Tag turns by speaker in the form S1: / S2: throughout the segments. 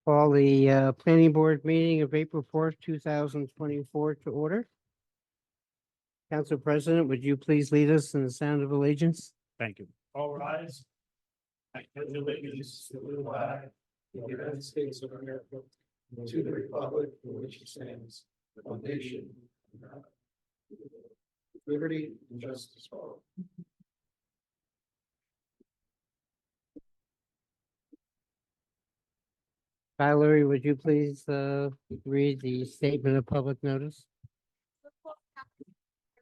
S1: Call the planning board meeting of April 4th, 2024 to order. Council President, would you please lead us in the sound of allegiance?
S2: Thank you. All rise. I pledge allegiance to the flag of the United States of America, and to the republic for which it stands, one nation, under God, liberty and justice for all.
S1: Valerie, would you please read the statement of public notice?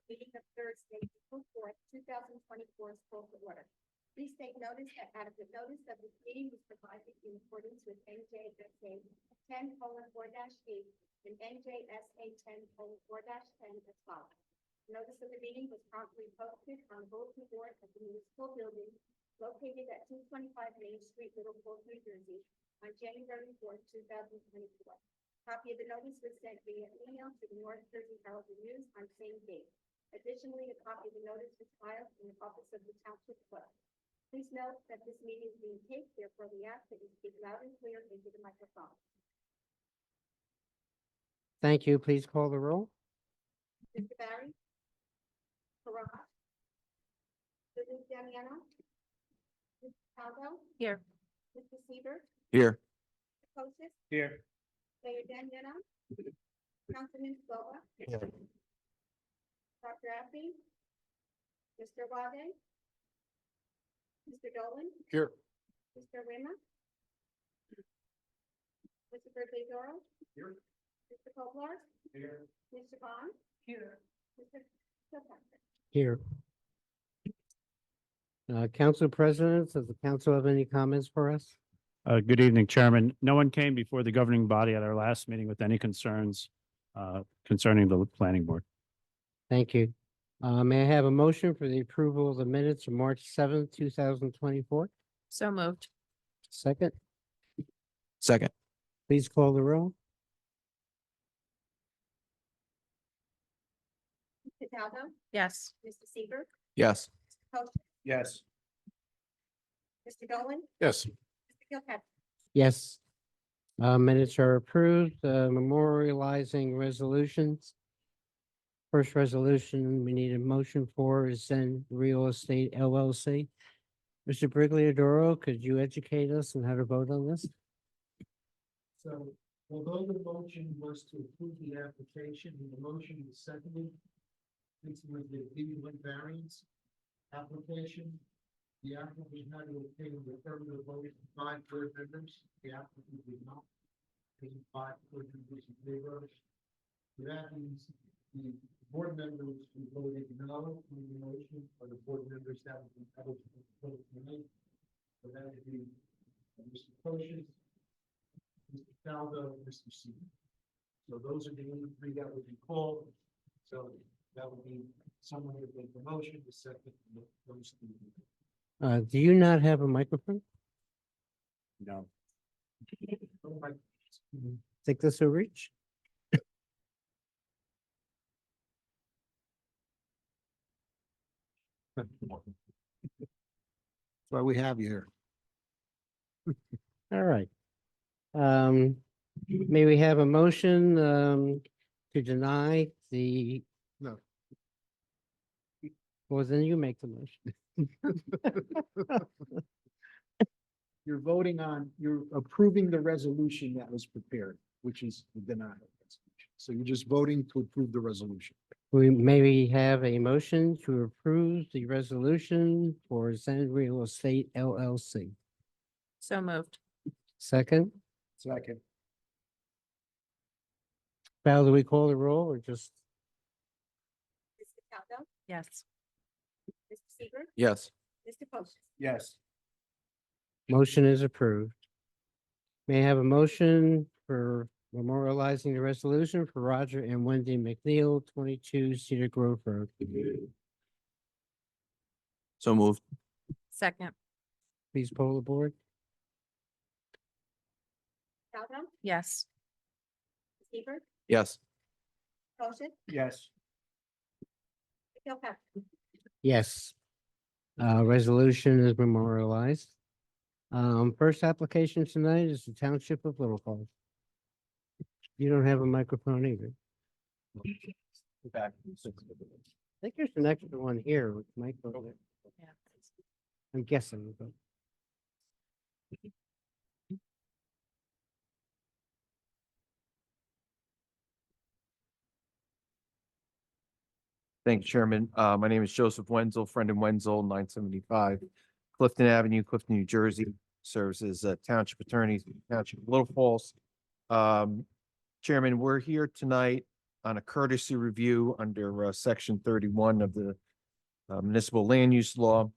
S3: Meeting of Thursday, April 4th, 2024 is called to order. Please take notice that adequate notice of this meeting was provided in accordance with NJSA 10:4-8 and NJSA 10:4-10 as follows. Notice of the meeting was promptly posted on the bulletin board at the municipal building located at 225 Main Street, Littlefield, New Jersey, on January 4th, 2024. Copy of the notice was sent via email to the North Jersey Herald News on same date. Additionally, a copy of the notice was filed in the office of the Township clerk. Please note that this meeting is being taped, therefore we ask that you speak loud and clear into the microphone.
S1: Thank you. Please call the roll.
S3: Mr. Barry? Karat? Mrs. Damiano? Mr. Caldo?
S4: Here.
S3: Mr. Seaver?
S5: Here.
S3: Mr. Kosis?
S2: Here.
S3: Mayor Damiano? Councilman Scoba?
S5: Here.
S3: Dr. Appy? Mr. Wade? Mr. Dolan?
S5: Here.
S3: Mr. Rima? Mr. Doro?
S2: Here.
S3: Mr. Kovlar?
S2: Here.
S3: Mr. Bond?
S4: Here.
S3: Mr. Kilpatrick?
S1: Here. Council President, does the council have any comments for us?
S2: Good evening, Chairman. No one came before the governing body at our last meeting with any concerns concerning the planning board.
S1: Thank you. May I have a motion for the approval of the minutes of March 7th, 2024?
S4: So moved.
S1: Second,
S5: Second.
S1: please call the roll.
S3: Mr. Caldo?
S4: Yes.
S3: Mr. Seaver?
S5: Yes.
S3: Mr. Kosis?
S2: Yes.
S3: Mr. Dolan?
S5: Yes.
S3: Mr. Kilpatrick?
S1: Yes. Minutes are approved. Memorializing resolutions. First resolution we need a motion for is Zen Real Estate LLC. Mr. Brigliadoro, could you educate us on how to vote on this?
S6: So although the motion was to approve the application, and the motion was seconded, this was the D1 variance application. The applicant had to obtain the affirmative vote of 5 board members. The applicant did not. Obtain 5 board members in favor. So that means the board members who voted no on the motion are the board members that would be eligible to vote tonight. So that would be Mr. Kosis, Mr. Caldo, Mr. Seaver. So those are the only 3 that would be called. So that would be someone would make the motion, the second, and those 3.
S1: Do you not have a microphone?
S2: No.
S6: Oh, my-
S1: Think this will reach?
S5: That's why we have you here.
S1: All right. May we have a motion to deny the?
S5: No.
S1: Well, then you make the motion.
S6: You're voting on, you're approving the resolution that was prepared, which is the denial resolution. So you're just voting to approve the resolution.
S1: We maybe have a motion to approve the resolution for Zen Real Estate LLC.
S4: So moved.
S1: Second,
S6: Second.
S1: Val, do we call the roll or just?
S3: Mr. Caldo?
S4: Yes.
S3: Mr. Seaver?
S5: Yes.
S3: Mr. Kosis?
S2: Yes.
S1: Motion is approved. May I have a motion for memorializing the resolution for Roger and Wendy McNeil, 22 Cedar Grove Road?
S5: So moved.
S4: Second.
S1: Please poll the board.
S3: Caldo?
S4: Yes.
S3: Seaver?
S5: Yes.
S3: Kosis?
S2: Yes.
S3: Kilpatrick?
S1: Yes. Resolution is memorialized. First application tonight is the Township of Little Falls. You don't have a microphone either. I think there's an extra one here with microphone. I'm guessing, but.
S7: Thank you, Chairman. My name is Joseph Wenzel, friend in Wenzel, 975 Clifton Avenue, Clifton, New Jersey. Serves as a township attorney, Township of Little Falls. Chairman, we're here tonight on a courtesy review under section 31 of the municipal land use law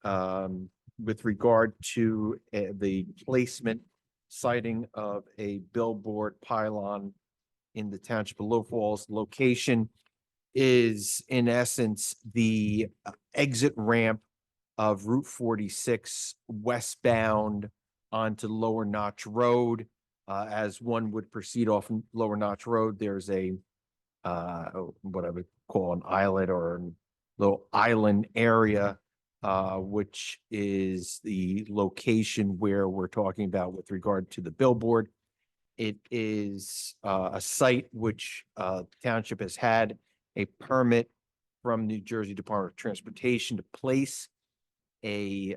S7: with regard to the placement siting of a billboard pylon in the Township of Little Falls. Location is in essence the exit ramp of Route 46 westbound onto Lower Notch Road. As one would proceed off Lower Notch Road, there's a what I would call an islet or a little island area, which is the location where we're talking about with regard to the billboard. It is a site which Township has had a permit from New Jersey Department of Transportation to place a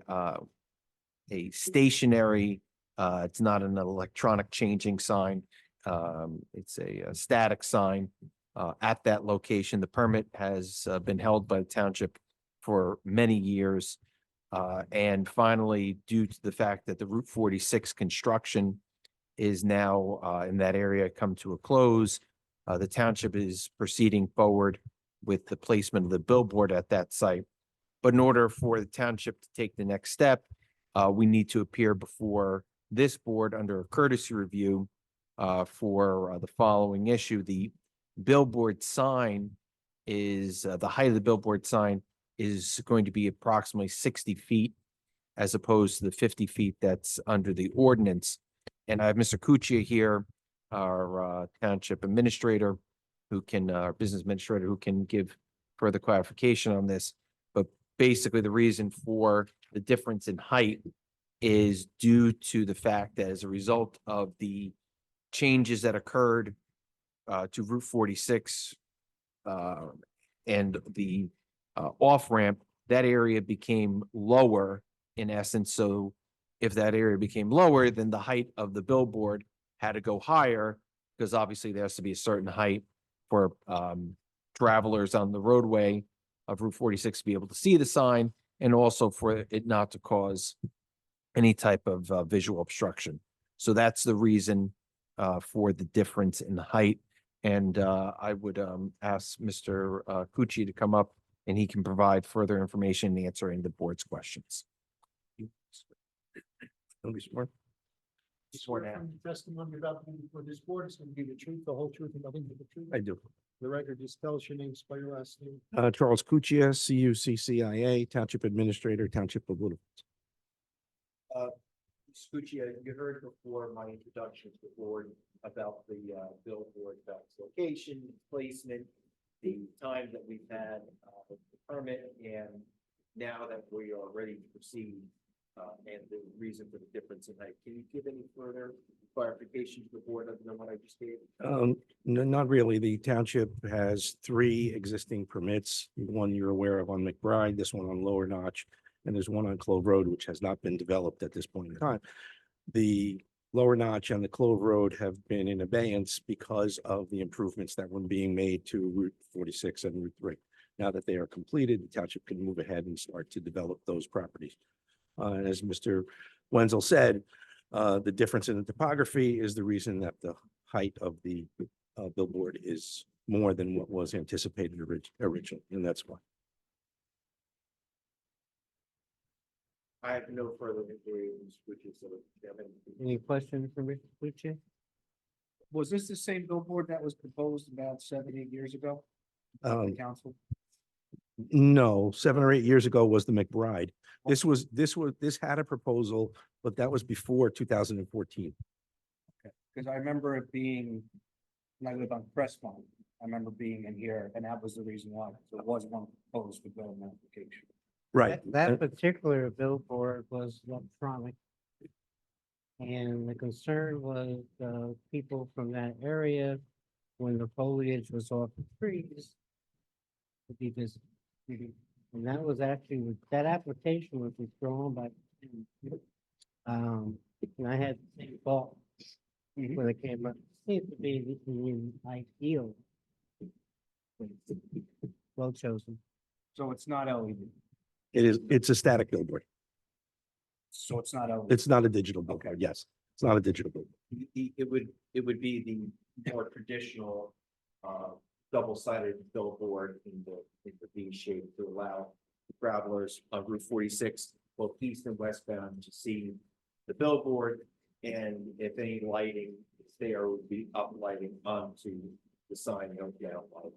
S7: stationary, it's not an electronic changing sign. It's a static sign at that location. The permit has been held by the township for many years. And finally, due to the fact that the Route 46 construction is now in that area come to a close, the township is proceeding forward with the placement of the billboard at that site. But in order for the township to take the next step, we need to appear before this board under a courtesy review for the following issue. The billboard sign is, the height of the billboard sign is going to be approximately 60 feet as opposed to the 50 feet that's under the ordinance. And I have Mr. Cuccia here, our township administrator, who can, our business administrator, who can give further clarification on this. But basically, the reason for the difference in height is due to the fact that as a result of the changes that occurred to Route 46 and the off-ramp, that area became lower in essence. So if that area became lower, then the height of the billboard had to go higher, because obviously there has to be a certain height for travelers on the roadway of Route 46 to be able to see the sign, and also for it not to cause any type of visual obstruction. So that's the reason for the difference in height. And I would ask Mr. Cucci to come up, and he can provide further information in answering the board's questions. Be sworn. Sworn out.
S6: Testimony about for this board is going to be the truth, the whole truth, and nothing but the truth.
S5: I do.
S6: The record, just tell us your name, spell your last name.
S5: Charles Cuccia, Cuccia, Township Administrator, Township of Little.
S7: Scuccia, you heard before my introduction to the board about the billboard, about its location, placement, the time that we've had the permit, and now that we are ready to proceed, and the reason for the difference in height. Can you give any further clarification to the board other than what I just gave?
S8: Not really. The township has 3 existing permits. One you're aware of on McBride, this one on Lower Notch, and there's one on Clove Road, which has not been developed at this point in time. The Lower Notch and the Clove Road have been in abeyance because of the improvements that were being made to Route 46 and Route 3. Now that they are completed, the township can move ahead and start to develop those properties. And as Mr. Wenzel said, the difference in the topography is the reason that the height of the billboard is more than what was anticipated originally, and that's why.
S7: I have no further inquiries, which is
S1: Any questions for Mr. Cucci?
S2: Was this the same billboard that was proposed about 7-8 years ago? by the Council?
S8: No, 7 or 8 years ago was the McBride. This had a proposal, but that was before 2014.
S2: Because I remember it being, when I lived on Crestmont, I remember being in here, and that was the reason why. So it was one proposed for building application.
S8: Right.
S1: That particular billboard was electronic. And the concern was, people from that area, when the foliage was off the trees, to be visible. And that was actually, that application was withdrawn by, and I had the same thought when it came up. Seems to be the ideal. Well chosen.
S2: So it's not LED.
S8: It's a static billboard.
S2: So it's not LED.
S8: It's not a digital billboard. Yes, it's not a digital billboard.
S7: It would be the more traditional, double-sided billboard in the V shape to allow travelers on Route 46, both east and westbound, to see the billboard. And if any lighting is there, would be up lighting onto the sign, you don't get out light.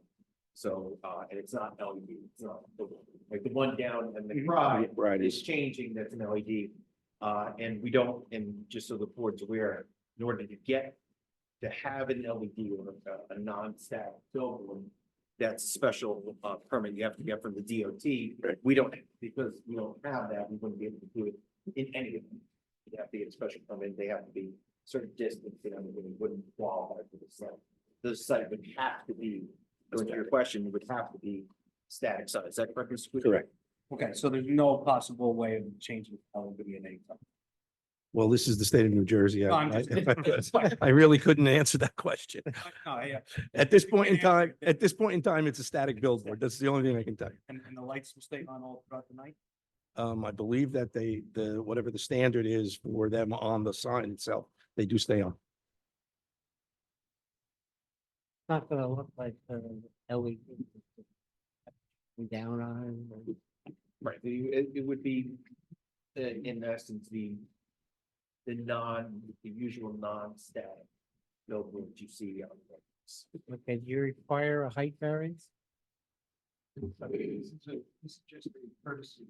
S7: So, and it's not LED, it's not, like the one down and the McBride
S8: Right,
S7: is changing, that's an LED. And we don't, and just so the board's aware, in order to get, to have an LED or a non-static billboard, that's a special, permit you have to get from the DOT.
S8: Right.
S7: We don't, because we don't have that, we wouldn't be able to do it in any of them. You have to get a special permit, they have to be certain distance, and everything wouldn't qualify for the site. The site would have to be, to answer your question, it would have to be static site, is that correct, Mr. Gucci?
S8: correct.
S2: Okay, so there's no possible way of changing LED in any time.
S8: Well, this is the state of New Jersey.
S2: No, I'm just-
S8: I really couldn't answer that question.
S2: No, yeah.
S8: At this point in time, it's a static billboard. That's the only thing I can tell you.
S2: And the lights will stay on all throughout the night?
S8: I believe that whatever the standard is for them on the sign itself, they do stay on.
S1: Not gonna look like LED. Down on.
S7: Right, it would be, in essence, the usual non-static billboard you see on the roads.
S1: Okay, do you require a height variance?
S6: This is just a courtesy.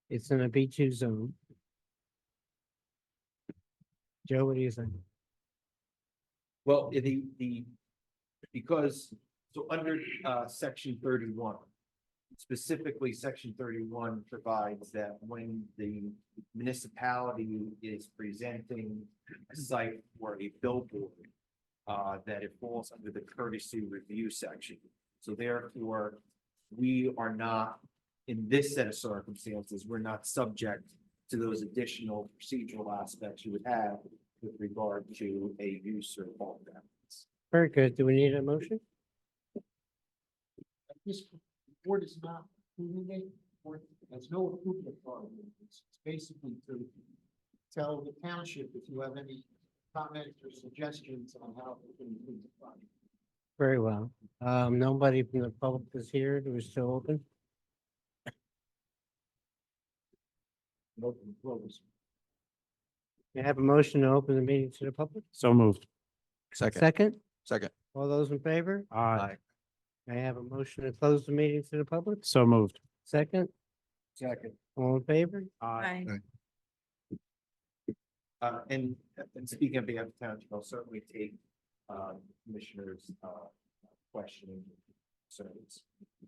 S1: It's in a B2 zone. Joe, what do you think?
S7: Well, because, so under, section 31, specifically, section 31 provides that when the municipality is presenting a site for a billboard, that it falls under the courtesy review section. So therefore, we are not, in this set of circumstances, we're not subject to those additional procedural aspects you would have with regard to a use or bulk variance.
S1: Very good. Do we need a motion?
S6: This board is not approving it, or there's no approval authority. It's basically to tell the township if you have any comments or suggestions on how we can improve the project.
S1: Very well. Nobody from the public is here. Do we still open?
S6: Open close.
S1: You have a motion to open the meeting to the public?
S5: So moved.
S1: Second?
S7: Second.
S1: All those in favor?
S5: Aye.
S1: I have a motion to close the meeting to the public?
S5: So moved.
S1: Second?
S2: Second.
S1: All in favor?
S4: Aye.
S7: And speaking on behalf of the township, I'll certainly take, commissioners, questioning concerns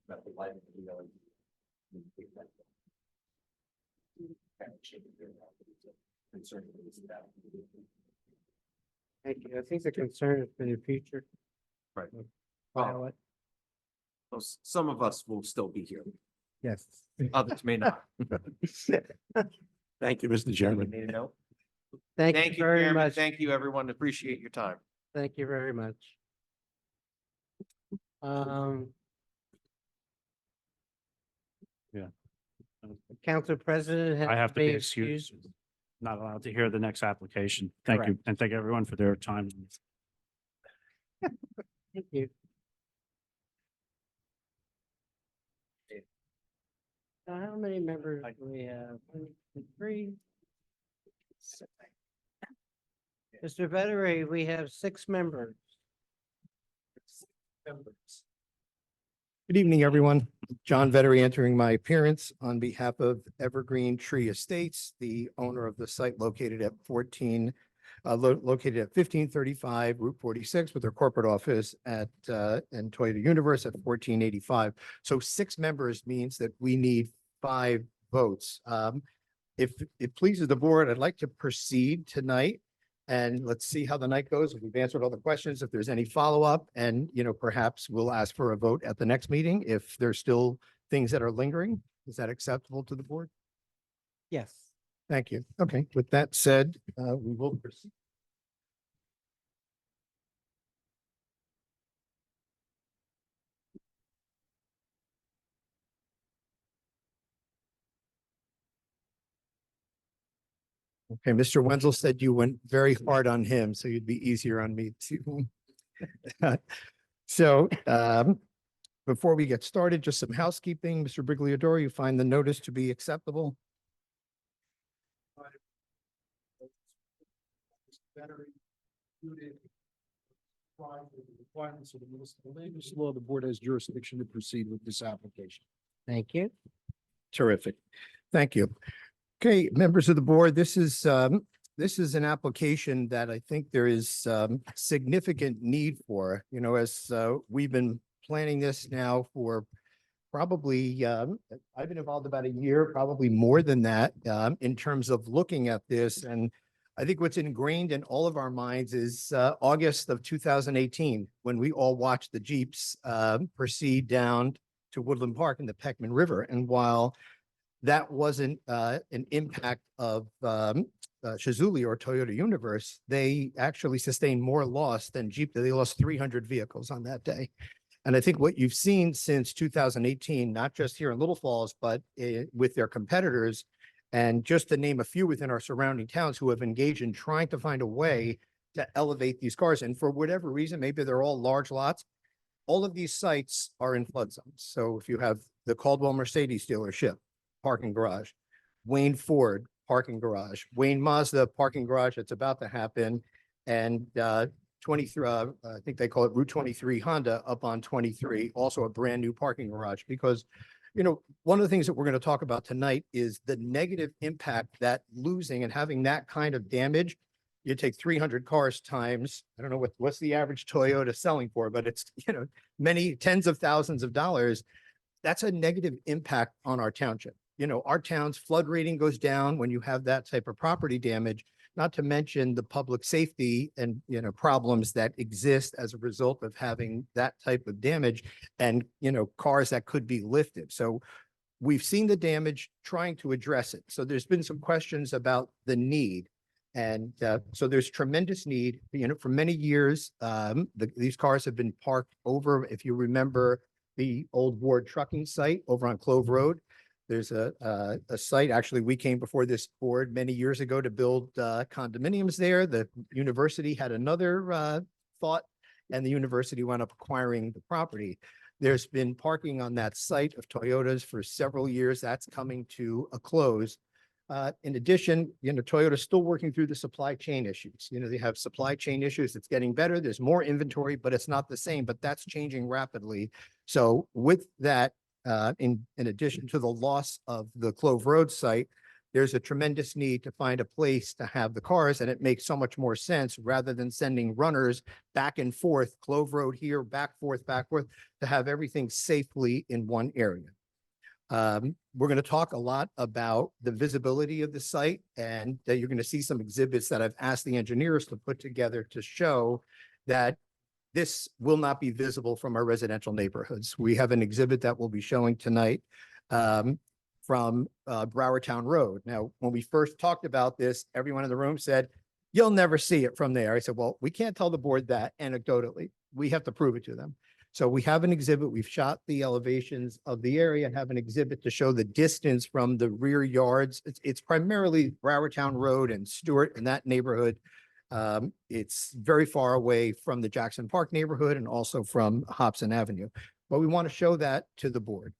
S7: about the lighting of the LED. And take that. Concern is that.
S1: Thank you. I think the concern is for the future.
S7: Right.
S1: Pilot.
S7: Well, some of us will still be here,
S1: Yes.
S7: others may not.
S8: Thank you, Mr. Chairman.
S7: Need to know?
S1: Thank
S7: Thank
S1: you
S7: you,
S1: very
S7: Chairman.
S1: much.
S7: Thank you, everyone. Appreciate your time.
S1: Thank you very much.
S5: Yeah.
S1: Council President.
S5: I have to be
S1: excused.
S5: excused. Not allowed to hear the next application. Thank you.
S1: Correct.
S5: And thank everyone for their time.
S1: Thank you. So how many members do we have? 1, 2, 3. Mr. Vettery, we have 6 members.
S9: Good evening, everyone. John Vettery entering my appearance on behalf of Evergreen Tree Estates, the owner of the site located at 1535 Route 46 with their corporate office at and Toyota Universe at 1485. So 6 members means that we need 5 votes. if it pleases the board, I'd like to proceed tonight. And let's see how the night goes. If we've answered all the questions, if there's any follow-up, and, perhaps we'll ask for a vote at the next meeting if there's still things that are lingering. Is that acceptable to the board?
S1: Yes.
S9: Thank you. Okay, with that said, we will proceed. Okay, Mr. Wenzel said you went very hard on him, so you'd be easier on me too. So, before we get started, just some housekeeping. Mr. Brigliadoro, you find the notice to be acceptable?
S6: Better included the requirements of the municipal land use law. The board has jurisdiction to proceed with this application.
S1: Thank you.
S9: Terrific. Thank you. Okay, members of the board, this is an application that I think there is significant need for, as we've been planning this now for probably, I've been involved about a year, probably more than that, in terms of looking at this. And I think what's ingrained in all of our minds is August of 2018, when we all watched the Jeeps proceed down to Woodland Park in the Peckman River. And while that wasn't an impact of Shizuli or Toyota Universe, they actually sustained more loss than Jeep. They lost 300 vehicles on that day. And I think what you've seen since 2018, not just here in Little Falls, but with their competitors, and just to name a few within our surrounding towns who have engaged in trying to find a way to elevate these cars. And for whatever reason, maybe they're all large lots, all of these sites are in flood zones. So if you have the Caldwell Mercedes dealership, parking garage, Wayne Ford parking garage, Wayne Mazda parking garage that's about to happen, and 23, I think they call it Route 23 Honda up on 23, also a brand new parking garage. Because, one of the things that we're going to talk about tonight is the negative impact that losing and having that kind of damage. You take 300 cars times, I don't know what's the average Toyota selling for, but it's, many tens of thousands of dollars. That's a negative impact on our township. Our town's flood rating goes down when you have that type of property damage, not to mention the public safety and, problems that exist as a result of having that type of damage and, cars that could be lifted. So we've seen the damage, trying to address it. So there's been some questions about the need. And so there's tremendous need, for many years. These cars have been parked over, if you remember, the old Ward trucking site over on Clove Road. There's a site, actually, we came before this board many years ago to build condominiums there. The university had another thought, and the university wound up acquiring the property. There's been parking on that site of Toyotas for several years. That's coming to a close. In addition, Toyota's still working through the supply chain issues. They have supply chain issues. It's getting better. There's more inventory, but it's not the same, but that's changing rapidly. So with that, in addition to the loss of the Clove Road site, there's a tremendous need to find a place to have the cars, and it makes so much more sense rather than sending runners back and forth, Clove Road here, back forth, to have everything safely in one area. We're going to talk a lot about the visibility of the site, and you're going to see some exhibits that I've asked the engineers to put together to show that this will not be visible from our residential neighborhoods. We have an exhibit that we'll be showing tonight from Browertown Road. Now, when we first talked about this, everyone in the room said, "You'll never see it from there." I said, well, we can't tell the board that anecdotally. We have to prove it to them. So we have an exhibit. We've shot the elevations of the area and have an exhibit to show the distance from the rear yards. It's primarily Browertown Road and Stewart in that neighborhood. It's very far away from the Jackson Park neighborhood and also from Hobson Avenue. But we want to show that to the board.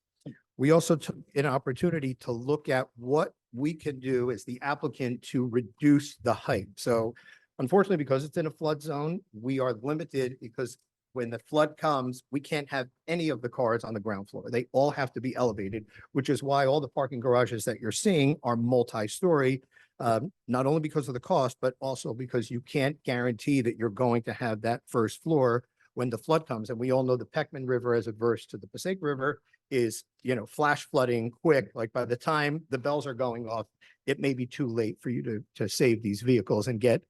S9: We also took an opportunity to look at what we can do as the applicant to reduce the height. So unfortunately, because it's in a flood zone, we are limited because when the flood comes, we can't have any of the cars on the ground floor. They all have to be elevated, which is why all the parking garages that you're seeing are multi-story, not only because of the cost, but also because you can't guarantee that you're going to have that first floor when the flood comes. And we all know the Peckman River as adverse to the Passaic River is, flash flooding quick, like by the time the bells are going off, it may be too late for you to save these vehicles and get,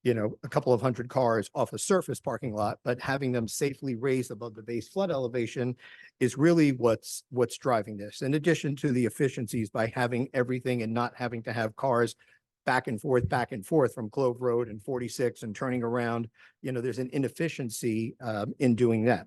S9: a couple of hundred cars off a surface parking lot, but having them safely raised above the base flood elevation is really what's driving this. In addition to the efficiencies by having everything and not having to have cars back and forth from Clove Road and 46 and turning around, there's an inefficiency in doing that.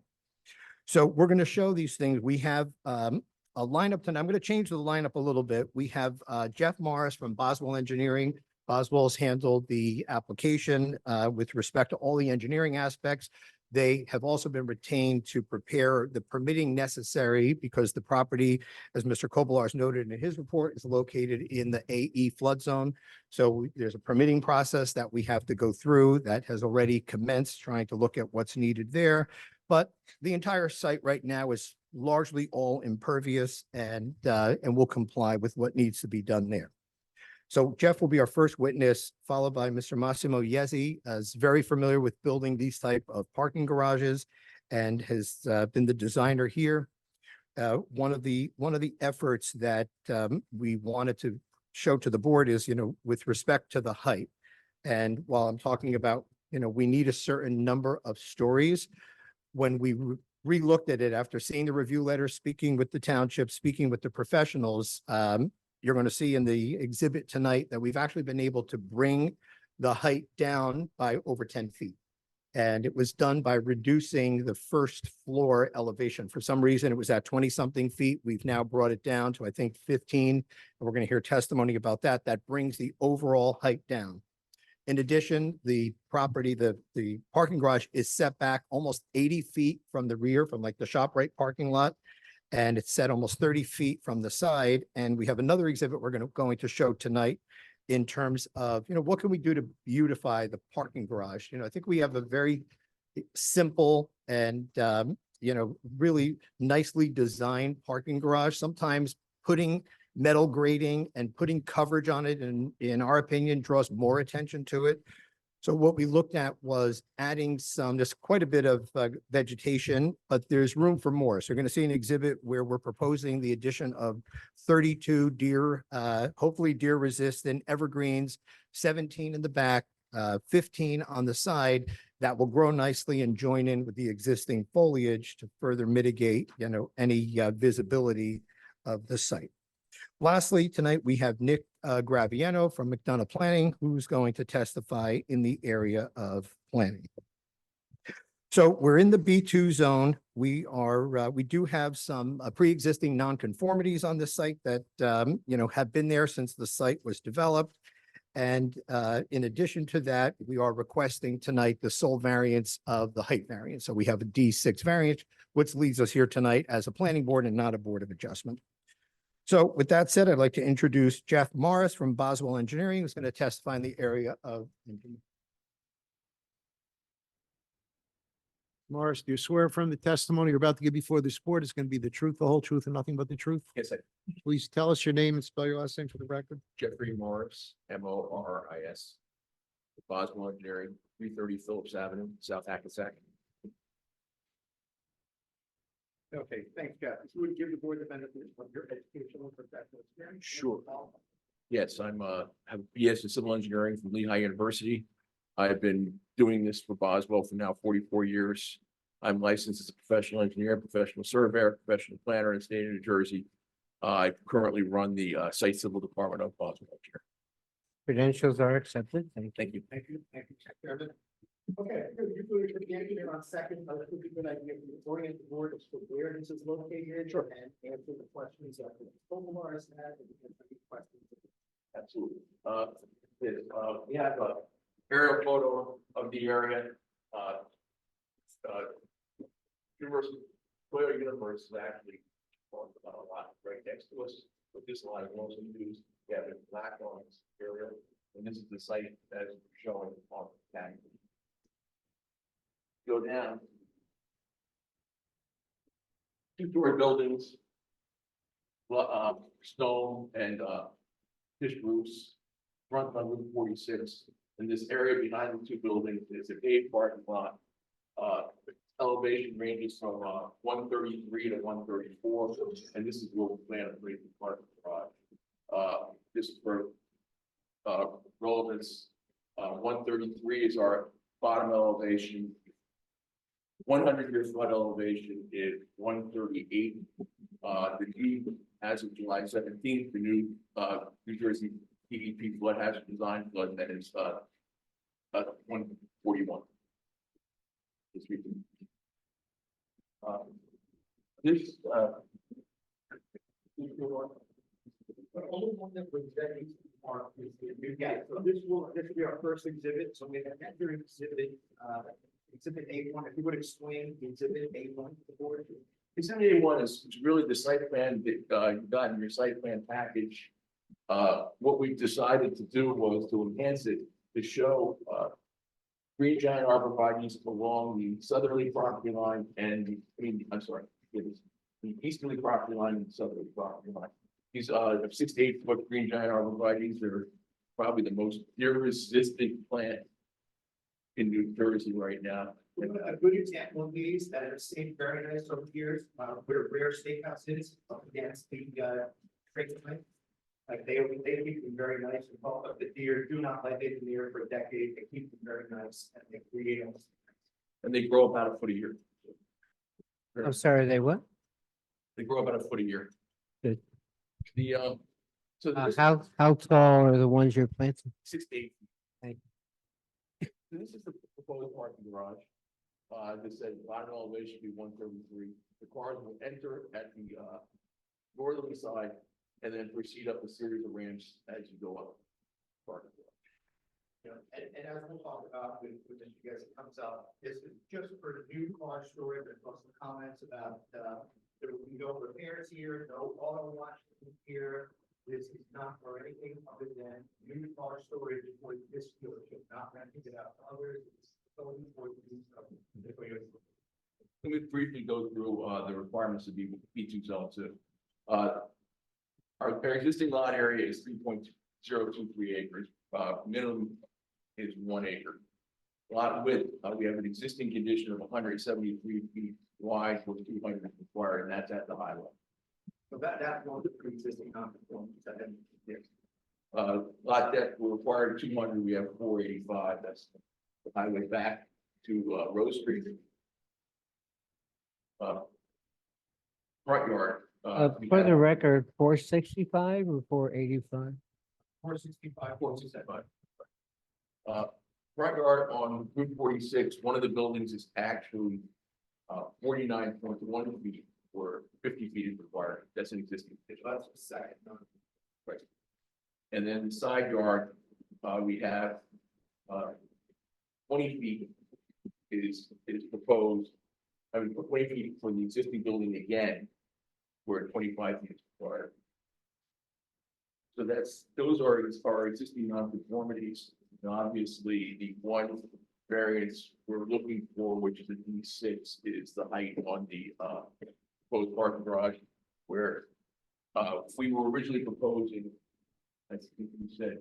S9: So we're going to show these things. We have a lineup tonight. I'm going to change the lineup a little bit. We have Jeff Morris from Boswell Engineering. Boswell's handled the application with respect to all the engineering aspects. They have also been retained to prepare the permitting necessary because the property, as Mr. Kobelarz noted in his report, is located in the AE flood zone. So there's a permitting process that we have to go through that has already commenced, trying to look at what's needed there. But the entire site right now is largely all impervious and will comply with what needs to be done there. So Jeff will be our first witness, followed by Mr. Massimo Yezzi, is very familiar with building these type of parking garages and has been the designer here. One of the efforts that we wanted to show to the board is, with respect to the height. And while I'm talking about, we need a certain number of stories, when we re-looked at it after seeing the review letter, speaking with the township, speaking with the professionals, you're going to see in the exhibit tonight that we've actually been able to bring the height down by over 10 feet. And it was done by reducing the first floor elevation. For some reason, it was at 20-something feet. We've now brought it down to, I think, 15. And we're going to hear testimony about that. That brings the overall height down. In addition, the property, the parking garage is set back almost 80 feet from the rear, from like the ShopRite parking lot. And it's set almost 30 feet from the side. And we have another exhibit we're going to show tonight in terms of, what can we do to beautify the parking garage? I think we have a very simple and, really nicely designed parking garage. Sometimes putting metal grating and putting coverage on it, and in our opinion, draws more attention to it. So what we looked at was adding there's quite a bit of vegetation, but there's room for more. So you're going to see an exhibit where we're proposing the addition of 32 hopefully deer resistant evergreens, 17 in the back, 15 on the side that will grow nicely and join in with the existing foliage to further mitigate, any visibility of the site. Lastly, tonight we have Nick Graviano from McDonough Planning, who's going to testify in the area of planning. So we're in the B2 zone. We do have some pre-existing nonconformities on the site that, have been there since the site was developed. And in addition to that, we are requesting tonight the sole variance of the height variance. So we have a D6 variance, which leads us here tonight as a planning board and not a board of adjustment. So with that said, I'd like to introduce Jeff Morris from Boswell Engineering, who's going to testify in the area of.
S5: Morris, do you swear from the testimony you're about to give before this board is going to be the truth, the whole truth, and nothing but the truth?
S10: Yes, I,
S5: Please tell us your name and spell your last name for the record.
S10: Jeffrey Morris, Morris. Boswell Engineering, 330 Phillips Avenue, South Hackensack.
S9: Okay, thanks, Jeff. If you would give the board the benefit of your educational and professional experience.
S10: Sure. Yes, have BS in civil engineering from Lehigh University. I've been doing this for Boswell for now 44 years. I'm licensed as a professional engineer, professional surveyor, professional planner in the state of New Jersey. I currently run the site civil department of Boswell Engineering.
S1: Credentials are accepted. Thank you.
S10: Thank you.
S9: Thank you. Thank you, Chairman. Okay, you're doing it again here on second, but it would be a good idea to orient the board as to where this is located. Sure. And answer the questions that the Kobelarz had and any questions.
S10: Absolutely. We have a aerial photo of the area. Toyota Universe is actually on a lot right next to us. But this line will also use, we have a black on this area, and this is the site that is showing on the tag. Go down. Two-story buildings, stone and fish roofs, front on Route 46. And this area behind the two buildings is a paved parking lot. elevation ranges from, 133 to 134, and this is where we plan to place the parking garage. This is for, relevance, 133 is our bottom elevation. 100-year flood elevation is 138. The deed as of July 17th, the new, New Jersey DEP flood hazard design flood that is, 141. This week. This,
S2: The only one that was that needs to be marked is the new gate. So this will be our first exhibit, so we have enter exhibit, exhibit A1. If you would explain the exhibit A1 to the board.
S10: Exhibit A1 is really the site plan that, you got in your site plan package. What we decided to do was to enhance it, to show, green giant arborvitae's along the southerly property line and, I'm sorry, it is the easterly property line and southerly property line. These, 6 to 8 foot green giant arborvitae's are probably the most deer-resistant plant in New Jersey right now.
S2: A good example of these that have stayed very nice over the years, where Rare Steakhouse is up against the trade line. Like they keep them very nice and tall, but the deer do not like it in the air for a decade. They keep them very nice and they create them.
S10: And they grow about a foot a year.
S1: I'm sorry, they what?
S10: They grow about a foot a year.
S1: Good.
S10: The, so this
S1: How tall are the ones you're planting?
S10: 6 to 8 feet.
S1: Thank
S10: So this is the proposed parking garage. This says bottom elevation be 133. The cars will enter at the, northerly side and then proceed up a series of ramps as you go up. Parking garage.
S2: You know, and as we'll talk about with this, you guys, it comes up, this is just for new car storage. There's also comments about, there will be no repairs here, no auto wash here. This is not for anything other than new car storage for this dealership, not renting it out to others. It's solely for the use of the Toyota.
S10: Let me briefly go through, the requirements of B2 zone 2. Our existing lot area is 3.023 acres, minimum is 1 acre. Lot width, we have an existing condition of 173 feet wide with 200 required, and that's at the highway.
S2: So that's one of the pre-existing non-conformities that have, yes.
S10: Lot depth, we're required 200, we have 485, that's the highway back to, Rose Street. Front yard. We
S1: For
S10: have
S1: the record, 465 or 485?
S2: 465,
S10: 465. Front yard on Route 46, one of the buildings is actually 49.1 feet, or 50 feet is required. That's an existing condition.
S2: that's the second.
S10: Right. And then the side yard, we have 20 feet is proposed. I mean, 20 feet for the existing building again, where 25 feet is required. So those are our existing nonconformities. And obviously, the one variance we're looking for, which is a D6, is the height on the proposed parking garage, where we were originally proposing, I think we said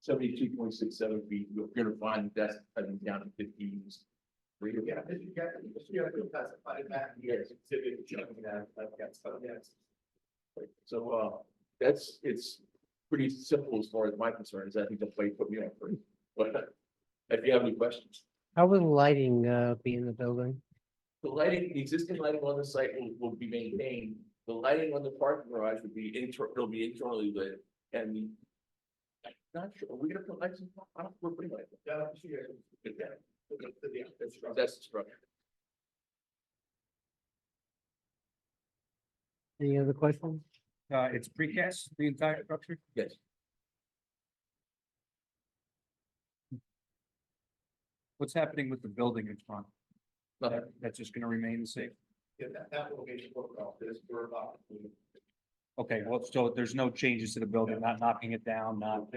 S10: 72.67 feet. We're going to find that that's cutting down to 15.
S2: Yeah, you classified that here, exhibit showing that, that's, yes.
S10: So it's pretty simple as far as my concern is. I think that's why you put me on first. But if you have any questions,
S1: How will the lighting be in the building?
S10: the lighting, the existing lighting on the site will be maintained. The lighting on the parking garage would be it'll be internally lit, and I'm not sure. Are we gonna put lights in? I don't. We're putting lights.
S2: Yeah,
S10: That's the structure.
S1: Any other questions?
S11: It's precast, the entire structure?
S10: Yes.
S11: What's happening with the building in front?
S10: Nothing.
S11: That's just gonna remain the same?
S2: Yeah, that location worked off this, we're about.
S11: Okay, well, so there's no changes to the building, not knocking it down, not,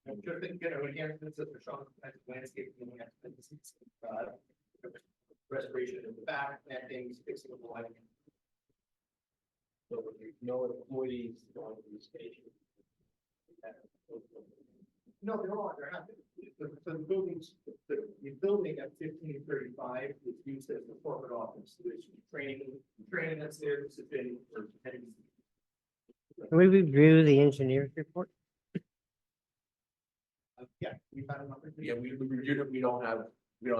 S2: I'm just thinking, enhancements of the Sean, landscape, enhancements, restoration in the back, plantings, fixing the lighting. So there's no employees going to the station. No, there are, there have been. So the buildings, the the building at 1535 is used as the corporate office. There's training that's there, this has been for 10 years.
S1: Can we review the engineer's report?
S2: Yeah, we've had enough.
S10: Yeah, we reviewed it. We don't have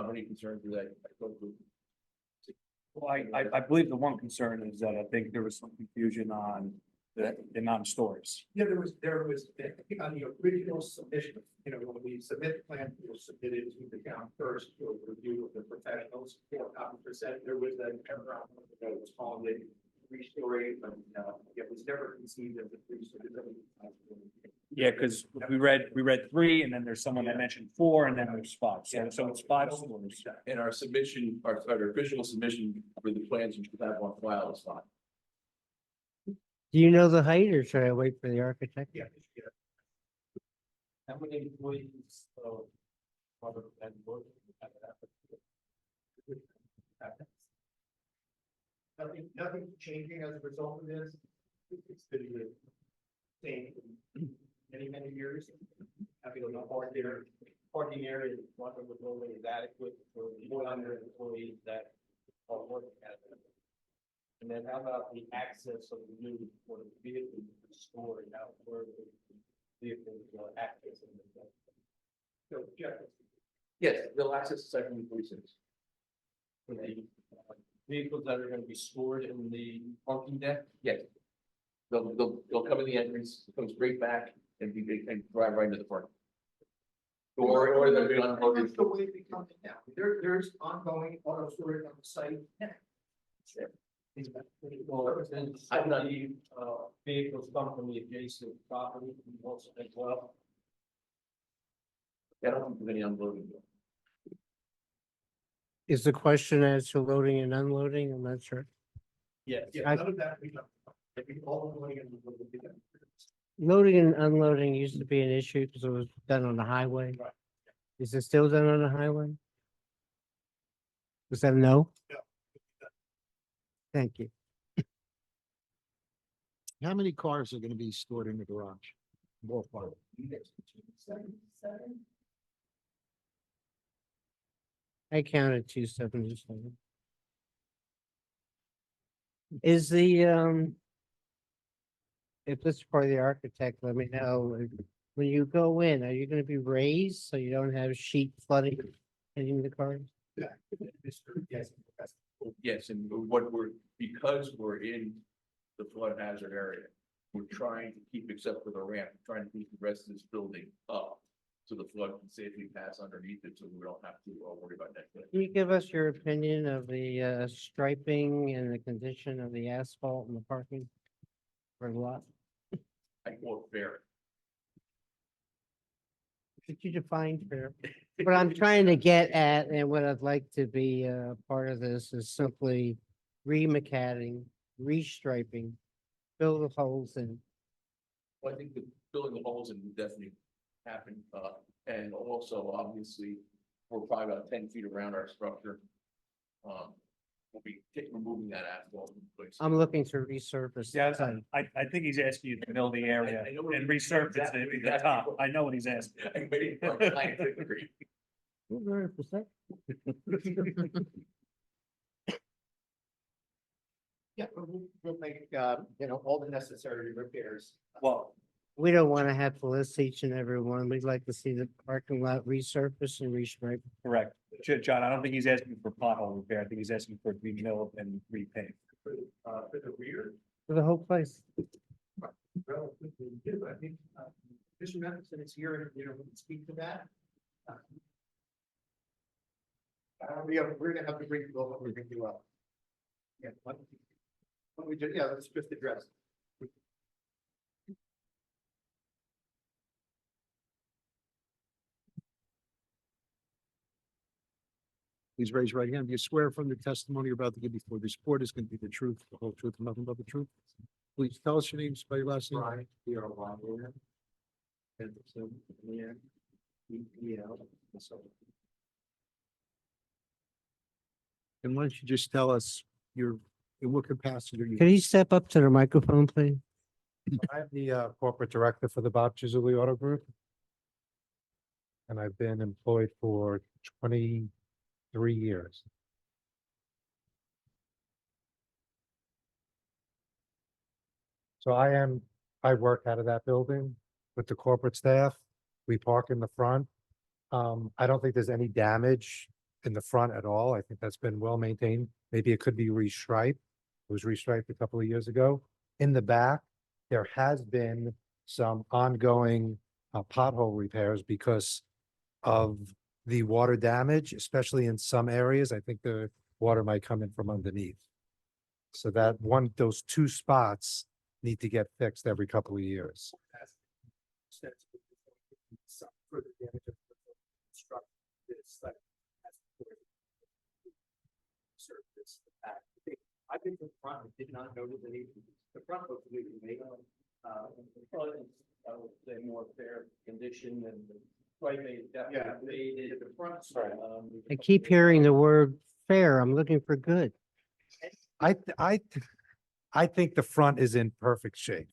S10: any concerns with that. I spoke with-
S11: Well, I believe the one concern is that I think there was some confusion on the amount of stories.
S2: Yeah, there was, I think on the original submission, you know, when we submit the plan, we'll submit it to the town first for review of the professionals. 4%, there was an error on the note, it was called a three-story, but it was never conceived as a three-story.
S11: Yeah, because we read three, and then there's someone that mentioned four, and then there's five. So it's five stories.
S10: And our submission, our official submission for the plans you should have on file is fine.
S1: Do you know the height or should I wait for the architect?
S2: Yeah.
S6: How many employees, Robert and Wood have that?
S2: Nothing changing as a result of this. It's been the same for many years. Having a parking area, one of the building is adequate for the 100 employees that are working at it. And then how about the access of the new, for the vehicle stored out where the vehicles are accessing the. So, Jeff.
S10: Yes, they'll access the second 46.
S2: For the vehicles that are gonna be stored in the parking deck?
S10: Yes. They'll come in the entrance, come straight back and drive right into the park. Or they'll be unloaded.
S2: That's the way they come in now. There's ongoing auto storage on the site.
S6: Well, then
S10: I've not-
S6: vehicles come from the adjacent property also as well.
S10: I don't think there's any unloading.
S1: Is the question as to loading and unloading? I'm not sure.
S2: Yeah,
S1: I-
S2: none of that we know. All the way in the.
S1: Loading and unloading used to be an issue because it was done on the highway.
S2: Right.
S1: Is it still done on the highway? Was that a no?
S2: No.
S1: Thank you.
S5: How many cars are gonna be stored in the garage? Ballpark.
S1: I counted 277. Is the, if this is part of the architect, let me know, when you go in, are you gonna be raised so you don't have sheet flooding hitting the cars?
S10: Yes, and because we're in the flood hazard area, we're trying to keep, except for the ramp, trying to keep the rest of this building up. So the flood can safely pass underneath it, so we don't have to worry about that.
S1: Can you give us your opinion of the striping and the condition of the asphalt and the parking for the lot?
S10: I call it fair.
S1: Could you define fair? What I'm trying to get at and what I'd like to be part of this is simply remacading, restriping, fill the holes in.
S10: Well, I think the filling the holes in would definitely happen, and also obviously, we're probably about 10 feet around our structure. We'll be removing that asphalt in place.
S1: I'm looking to resurface. the
S11: Yeah,
S1: site.
S11: I think he's asking you to mill the area
S10: I know what
S11: and
S10: he's-
S11: resurface
S10: exactly
S11: it
S10: what
S11: at
S10: he's
S11: the top.
S10: asking for.
S11: I know what he's asking.
S10: I'm waiting for a scientific degree.
S1: 100%.
S9: Yeah, we'll make, all the necessary repairs.
S11: Well,
S1: We don't want to have to list each and every one. We'd like to see the parking lot resurfaced and restriped.
S11: correct. John, I don't think he's asking for pothole repair. I think he's asking for it to be milled and repaved.
S2: For the rear,
S1: For the whole place.
S2: relatively new, I think, Mr. Matheson is here, we can speak to that. We're gonna have to bring, we're gonna do up. Yeah, what we do, yeah, let's just address.
S5: Please raise your right hand. Do you swear from the testimony you're about to give before this board is going to be the truth, the whole truth, and nothing but the truth? Please tell us your name, spell your last name.
S2: Right, we are one here. And so, yeah, EPL, so.
S5: And why don't you just tell us your, in what capacity are you?
S1: Could you step up to the microphone, please?
S12: I'm the corporate director for the Bob Chizzoli Auto Group. and I've been employed for 23 years. So I work out of that building with the corporate staff. We park in the front. I don't think there's any damage in the front at all. I think that's been well maintained. Maybe it could be restriped. It was restriped a couple of years ago. In the back, there has been some ongoing pothole repairs because of the water damage, especially in some areas. I think the water might come in from underneath. So those two spots need to get fixed every couple of years.
S2: I've been to the front, and did not notice any, the front looks really made. Probably, I would say more fair condition than the right made. Yeah, they did the front.
S1: I keep hearing the word fair. I'm looking for good.
S12: I think the front is in perfect shape.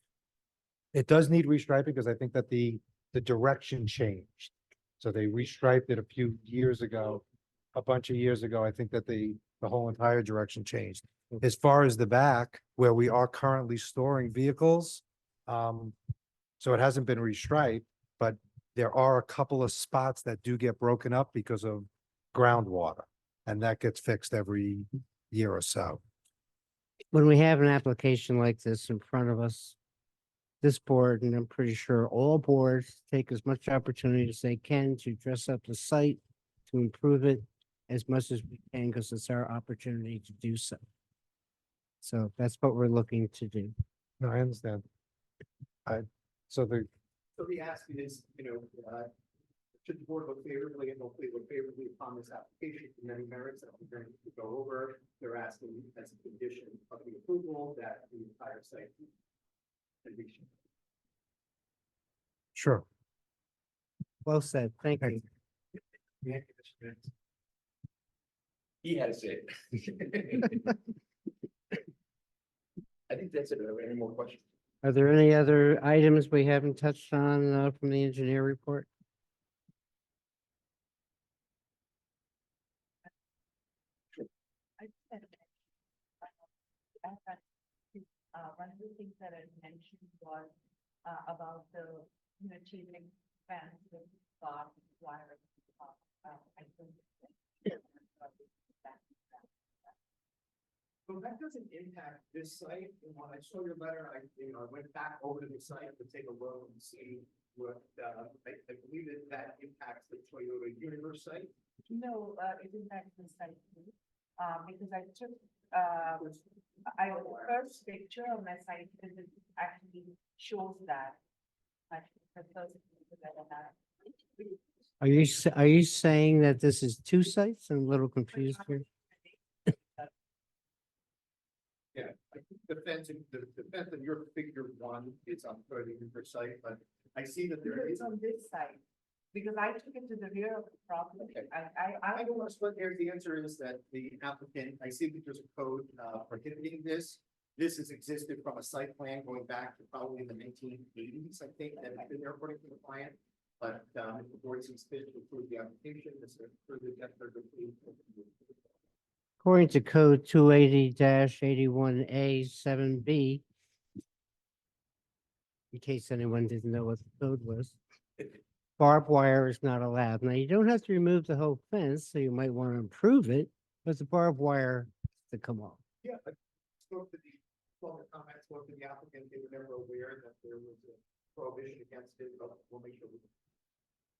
S12: It does need restriping because I think that the direction changed. So they restriped it a few years ago, a bunch of years ago. I think that the whole entire direction changed. As far as the back, where we are currently storing vehicles, so it hasn't been restriped, but there are a couple of spots that do get broken up because of groundwater, and that gets fixed every year or so.
S1: When we have an application like this in front of us, this board, and I'm pretty sure all boards take as much opportunity as they can to dress up the site, to improve it as much as we can, because it's our opportunity to do so. So that's what we're looking to do.
S12: No, I understand. So
S2: the ask is, should the board look favorably and hopefully look favorably upon this application for many merits that we're going to go over, they're asking as a condition of the approval that the entire site can be.
S12: sure.
S1: Well said. Thank
S12: Thank
S1: you.
S10: He had to say it. I think that's it. Are there any more questions?
S1: Are there any other items we haven't touched on from the engineer report?
S13: One of the things that I mentioned was about the, chain fence with barbed wire. I think.
S2: So that doesn't impact this site, and when I saw your letter, I went back over to the site to take a look and see what, I believe that impacts the Toyota Universe site.
S13: No, it impacts the site too, because I took, the first picture of my site visit actually shows that. The first picture that I have.
S1: Are you saying that this is two sites? I'm a little confused here.
S2: Yeah, I think the fence in your figure one is on Toyota Universe site, but I see that there is.
S13: It's on this side, because I took it to the rear of the property.
S2: Okay. I don't want to split hairs. The answer is that the applicant, I see that there's a code prohibiting this. This has existed from a site plan going back to probably the 1980s, I think, that has been there according to the client. But if the board sees fit to approve the application, this is further depth.
S1: According to code 280-81A-7B, in case anyone didn't know what the code was, barbed wire is not allowed. Now, you don't have to remove the whole fence, so you might want to improve it, but the barbed wire to come off.
S2: Yeah, I spoke to the comments, spoke to the applicant, they were never aware that there was a prohibition against it, but we'll make sure.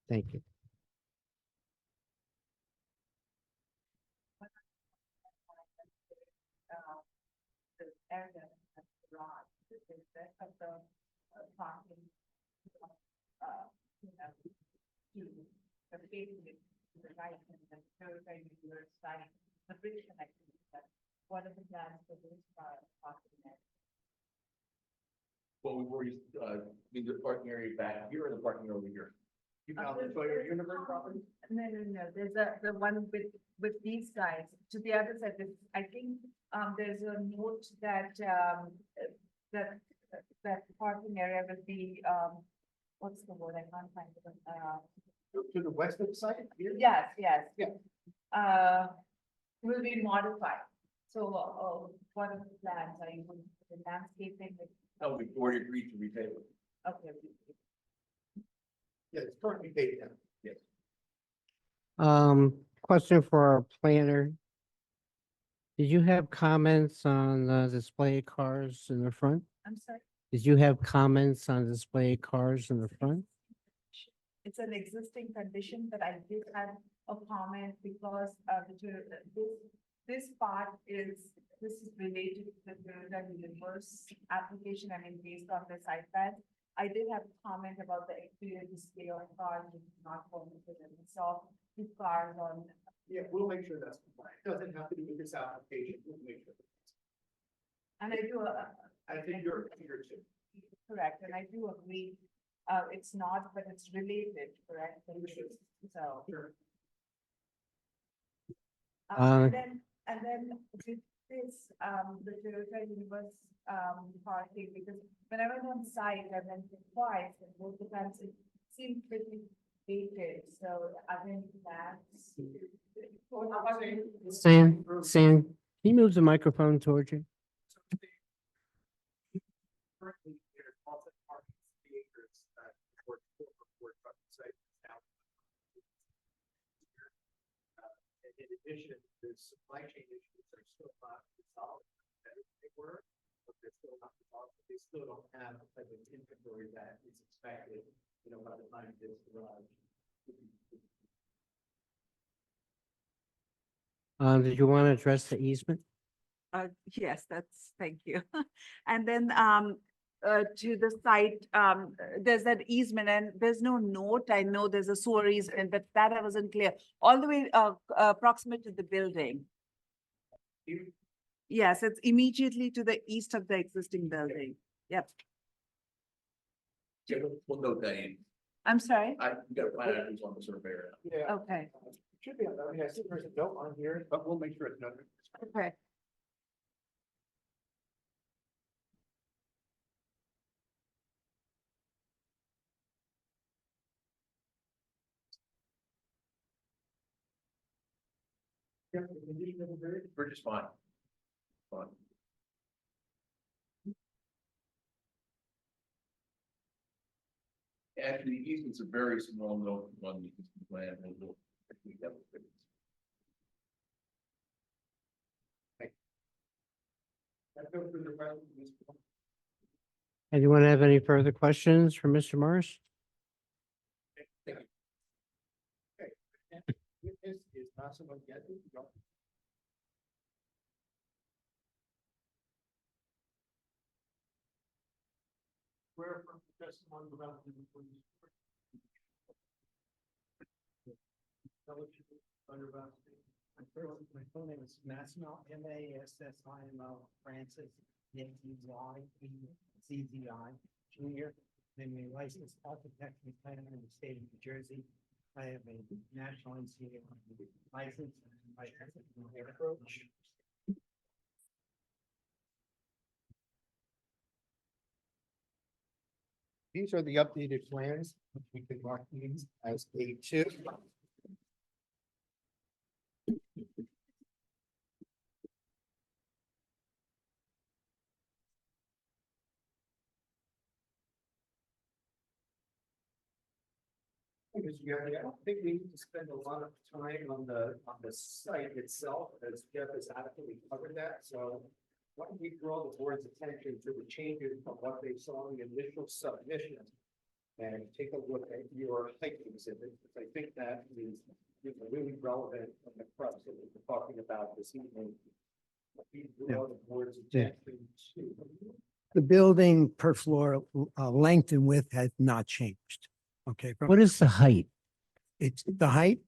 S1: Thank you.
S13: The area of the garage, the rest of the parking, to the pavement, to the right and the third side, the bridge connection. What are the plans for this parking area?
S10: Well, we've already, need the parking area back here or the parking over here?
S2: You found the Toyota Universe property?
S13: No, there's the one with these guys, to the other side, I think, there's a note that, that parking area will be, what's the word, I can't find it,
S5: To the west of the site here?
S13: Yes, yes.
S5: Yeah.
S13: Will be modified. So, what are the plans? Are you going to the landscaping?
S10: No, we've already agreed to repay it.
S13: Okay.
S5: Yeah, it's currently paid down. Yes.
S1: Question for our planner. Did you have comments on the display cars in the front?
S13: I'm sorry.
S1: Did you have comments on display cars in the front?
S13: It's an existing condition, but I did have a comment because this part this is related to the Toyota Universe application, I mean, based on the site plan. I did have a comment about the exterior display of cars, which is not permitted, and we saw two cars on.
S5: Yeah, we'll make sure that's compliant. Doesn't have to be with this application. We'll make sure.
S13: And I do,
S5: I think you're too.
S13: correct, and I do agree, it's not, but it's related, correct? So.
S5: Sure.
S13: And then with this, the Toyota Universe, parking, because when I went on site, I went twice, and both the times it seemed pretty dated, so I think that's.
S1: Sam, can you move the microphone towards you?
S5: Currently, there's also parking acres for truck site now. In addition, the supply chain issues are still not resolved as they were, but they're still not resolved. They still don't have the type of inventory that is expected, by the time this garage.
S1: Did you want to address the easement?
S13: Yes, thank you. And then, to the site, there's that easement and there's no note. I know there's a sewer easement, but that I wasn't clear. All the way, proximate to the building. Yes, it's immediately to the east of the existing building. Yep.
S10: Yeah, we'll note that in.
S13: I'm sorry?
S10: I got a plan actually on the surveyor.
S5: Yeah.
S13: Okay,
S5: Should be, I mean, I see there's a note on here, but we'll make sure it's noted.
S13: okay.
S5: Yeah, the condition of the bridge.
S10: We're just fine. Fine. Actually, the easement's a very small note on the plan, and we'll. we have it.
S1: Anyone have any further questions for Mr. Morris?
S5: Witness is Massimo Getty. Where from the testimony about the police.
S14: My full name is Massimo, Massimo Francis, ZZI, Junior. I'm a licensed architect and planner in the state of New Jersey. I have a national NCAA license. Approach.
S9: These are the updated plans, which we can mark these as A2.
S5: I don't think we need to spend a lot of time on the site itself, as Jeff has adequately covered that, so. Why don't we draw the board's attention to the changes from what they saw in the initial submission? And take a look at your height exhibit, because I think that is really relevant in the crux of what we're talking about this evening. We draw the board's attention to.
S14: The building per floor length and width has not changed. Okay.
S1: What is the height?
S14: The height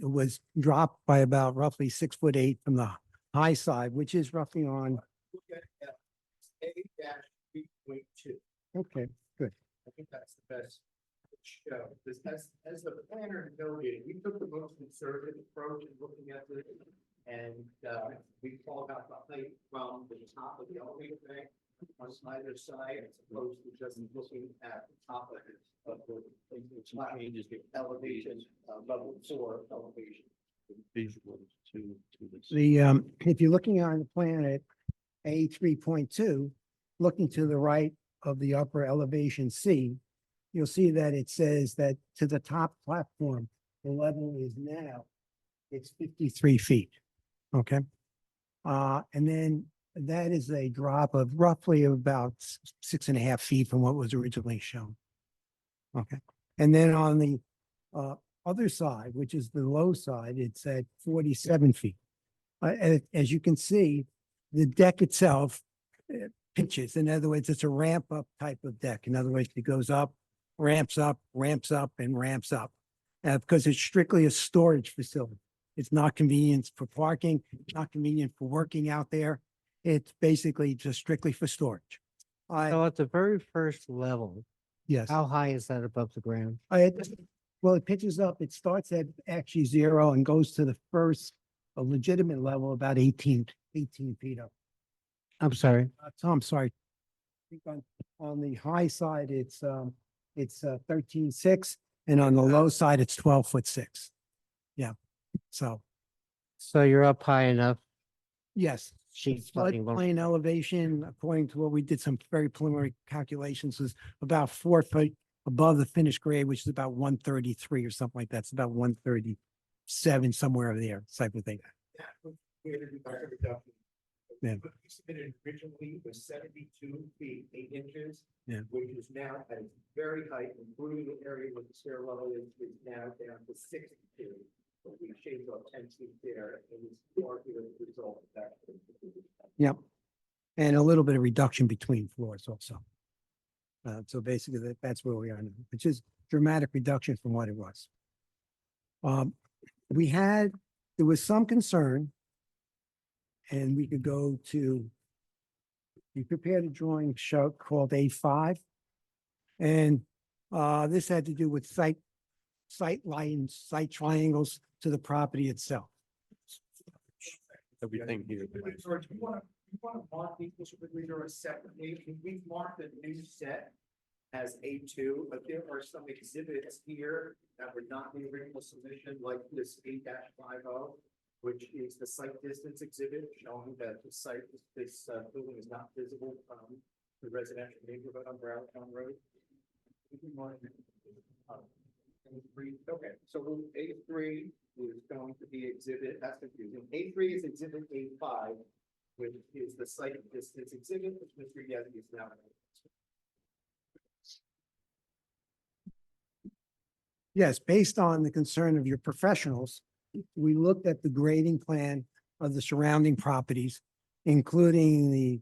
S14: was dropped by about roughly 6'8" from the high side, which is roughly on.
S5: Look at A-3.2.
S14: Okay, good.
S5: I think that's the best show. This, as the planner noted, we took the most conservative approach in looking at And, we called out the height from the top of the elevator bank on either side, as opposed to just looking at the top of it, which changes the elevation, level 4 elevation.
S8: Visuals to this.
S14: If you're looking on the plan at A 3.2, looking to the right of the upper elevation C, you'll see that it says that to the top platform, the level is now, it's 53 feet. Okay. And then that is a drop of roughly about 6.5 feet from what was originally shown. Okay. And then on the other side, which is the low side, it's at 47 feet. As you can see, the deck itself pitches. In other words, it's a ramp up type of deck. In other words, it goes up, up, and ramps up. Because it's strictly a storage facility. It's not convenient for parking, not convenient for working out there. It's basically just strictly for storage.
S1: So at the very first level,
S14: Yes.
S1: how high is that above the ground?
S14: Well, it pitches up, it starts at actually 0 and goes to the first, a legitimate level, about 18 feet up.
S1: I'm sorry.
S14: Tom, sorry. I think on the high side, it's 13.6, and on the low side, it's 12.6. Yeah, so,
S1: So you're up high enough.
S14: yes.
S1: Sheet flooding won't-
S14: Floodplain elevation, according to what we did some very preliminary calculations, was about 4 feet above the finished grade, which is about 133 or something like that. It's about 137, somewhere over there, type of thing. Yeah.
S5: What we submitted originally was 72 feet, 8 inches.
S14: Yeah.
S5: Which is now at its very height, including the area where the stair level is now down to 62. But we shaved off 10 feet there, and it's largely a result of that.
S14: Yep. And a little bit of reduction between floors also. So basically that's where we are now, which is dramatic reduction from what it was. There was some concern. And we could go to, we prepared a drawing show called A5. And this had to do with sight lines, sight triangles to the property itself.
S8: Everything here.
S5: George, you want to mark these specifically or separately? We've marked a new set as A2, but there are some exhibits here that were not in the original submission, like this 8-50, which is the site distance exhibit showing that the site, this building is not visible from the residential neighborhood on Browntown Road. Okay, so A3 is going to be exhibit, that's confusing. A3 is exhibit A5, which is the site distance exhibit, which Mr. Yezdi is now.
S14: Yes, based on the concern of your professionals, we looked at the grading plan of the surrounding properties, including the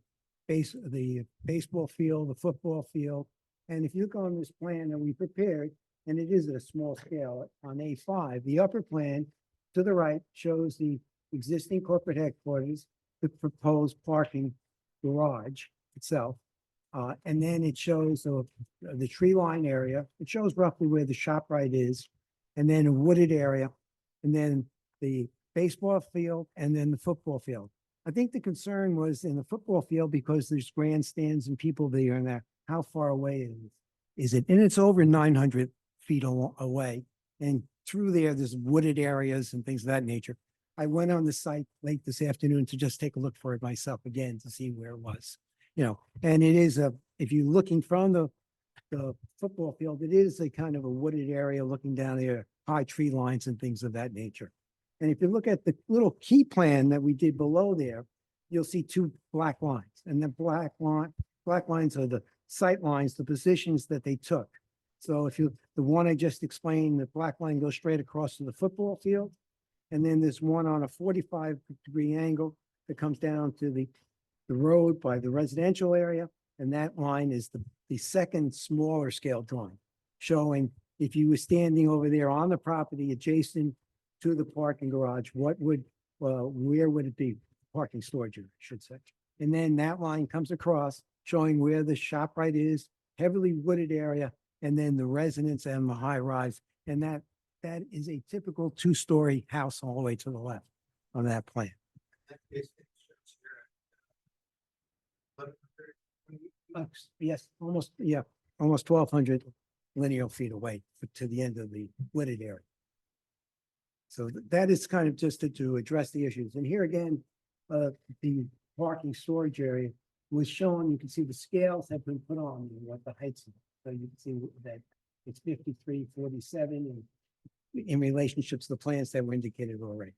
S14: baseball field, the football field. And if you look on this plan that we prepared, and it is at a small scale on A5, the upper plan to the right shows the existing corporate headquarters, the proposed parking garage itself. And then it shows the tree line area. It shows roughly where the ShopRite is, and then a wooded area, and then the baseball field, and then the football field. I think the concern was in the football field because there's grandstands and people there, and that how far away is it? And it's over 900 feet away. And through there's wooded areas and things of that nature. I went on the site late this afternoon to just take a look for it myself again to see where it was. And it is if you're looking from the football field, it is a kind of a wooded area looking down there, high tree lines and things of that nature. And if you look at the little key plan that we did below there, you'll see 2 black lines. And the black lines are the sight lines, the positions that they took. So the one I just explained, the black line goes straight across to the football field. And then there's one on a 45-degree angle that comes down to the road by the residential area. And that line is the second smaller scale drawing, showing if you were standing over there on the property adjacent to the parking garage, where would it be? Parking storage, I should say. And then that line comes across showing where the ShopRite is, heavily wooded area, and then the residence and the high rise. And that is a typical 2-story house all the way to the left. on that plan. Yes, almost, yeah, almost 1,200 linear feet away to the end of the wooded area. So that is kind of just to address the issues. And here again, the parking storage area was shown, you can see the scales have been put on and what the heights are. So you can see that it's 53, 47, and in relationship to the plans that were indicated already.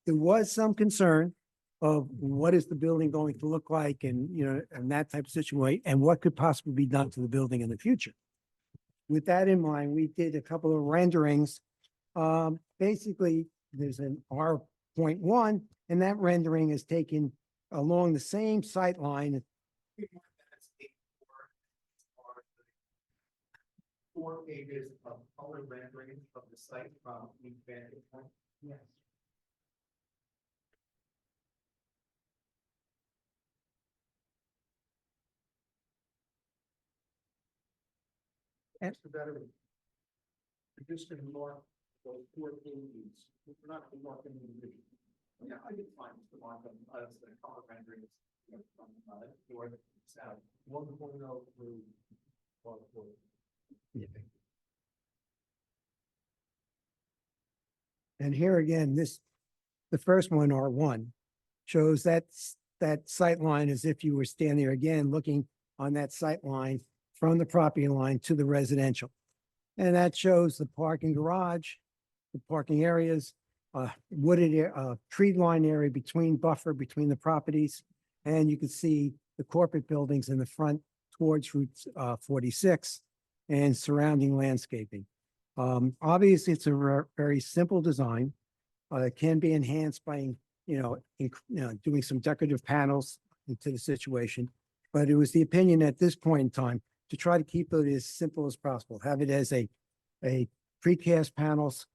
S14: There was some concern of what is the building going to look like and, you know, and that type of situation, and what could possibly be done to the building in the future. With that in mind, we did a couple of renderings. Basically, there's an R.1, and that rendering is taken along the same sight line.
S5: 4 pages of color rendering of the site from each vantage point.
S14: Yes.
S5: That's the better. We're just gonna mark those 4 pages. We're not gonna mark them individually. Yeah, I did find to mark them as the color renderings, you know, from north to south. 1.0 through 1.4.
S14: Yeah. And here again, the first one, R1, shows that sight line as if you were standing there again, looking on that sight line from the property line to the residential. And that shows the parking garage, the parking areas, wooded, tree line area buffer between the properties. And you can see the corporate buildings in the front towards Route 46 and surrounding landscaping. Obviously, it's a very simple design. It can be enhanced by, doing some decorative panels into the situation. But it was the opinion at this point in time to try to keep it as simple as possible. Have it as a precast panels,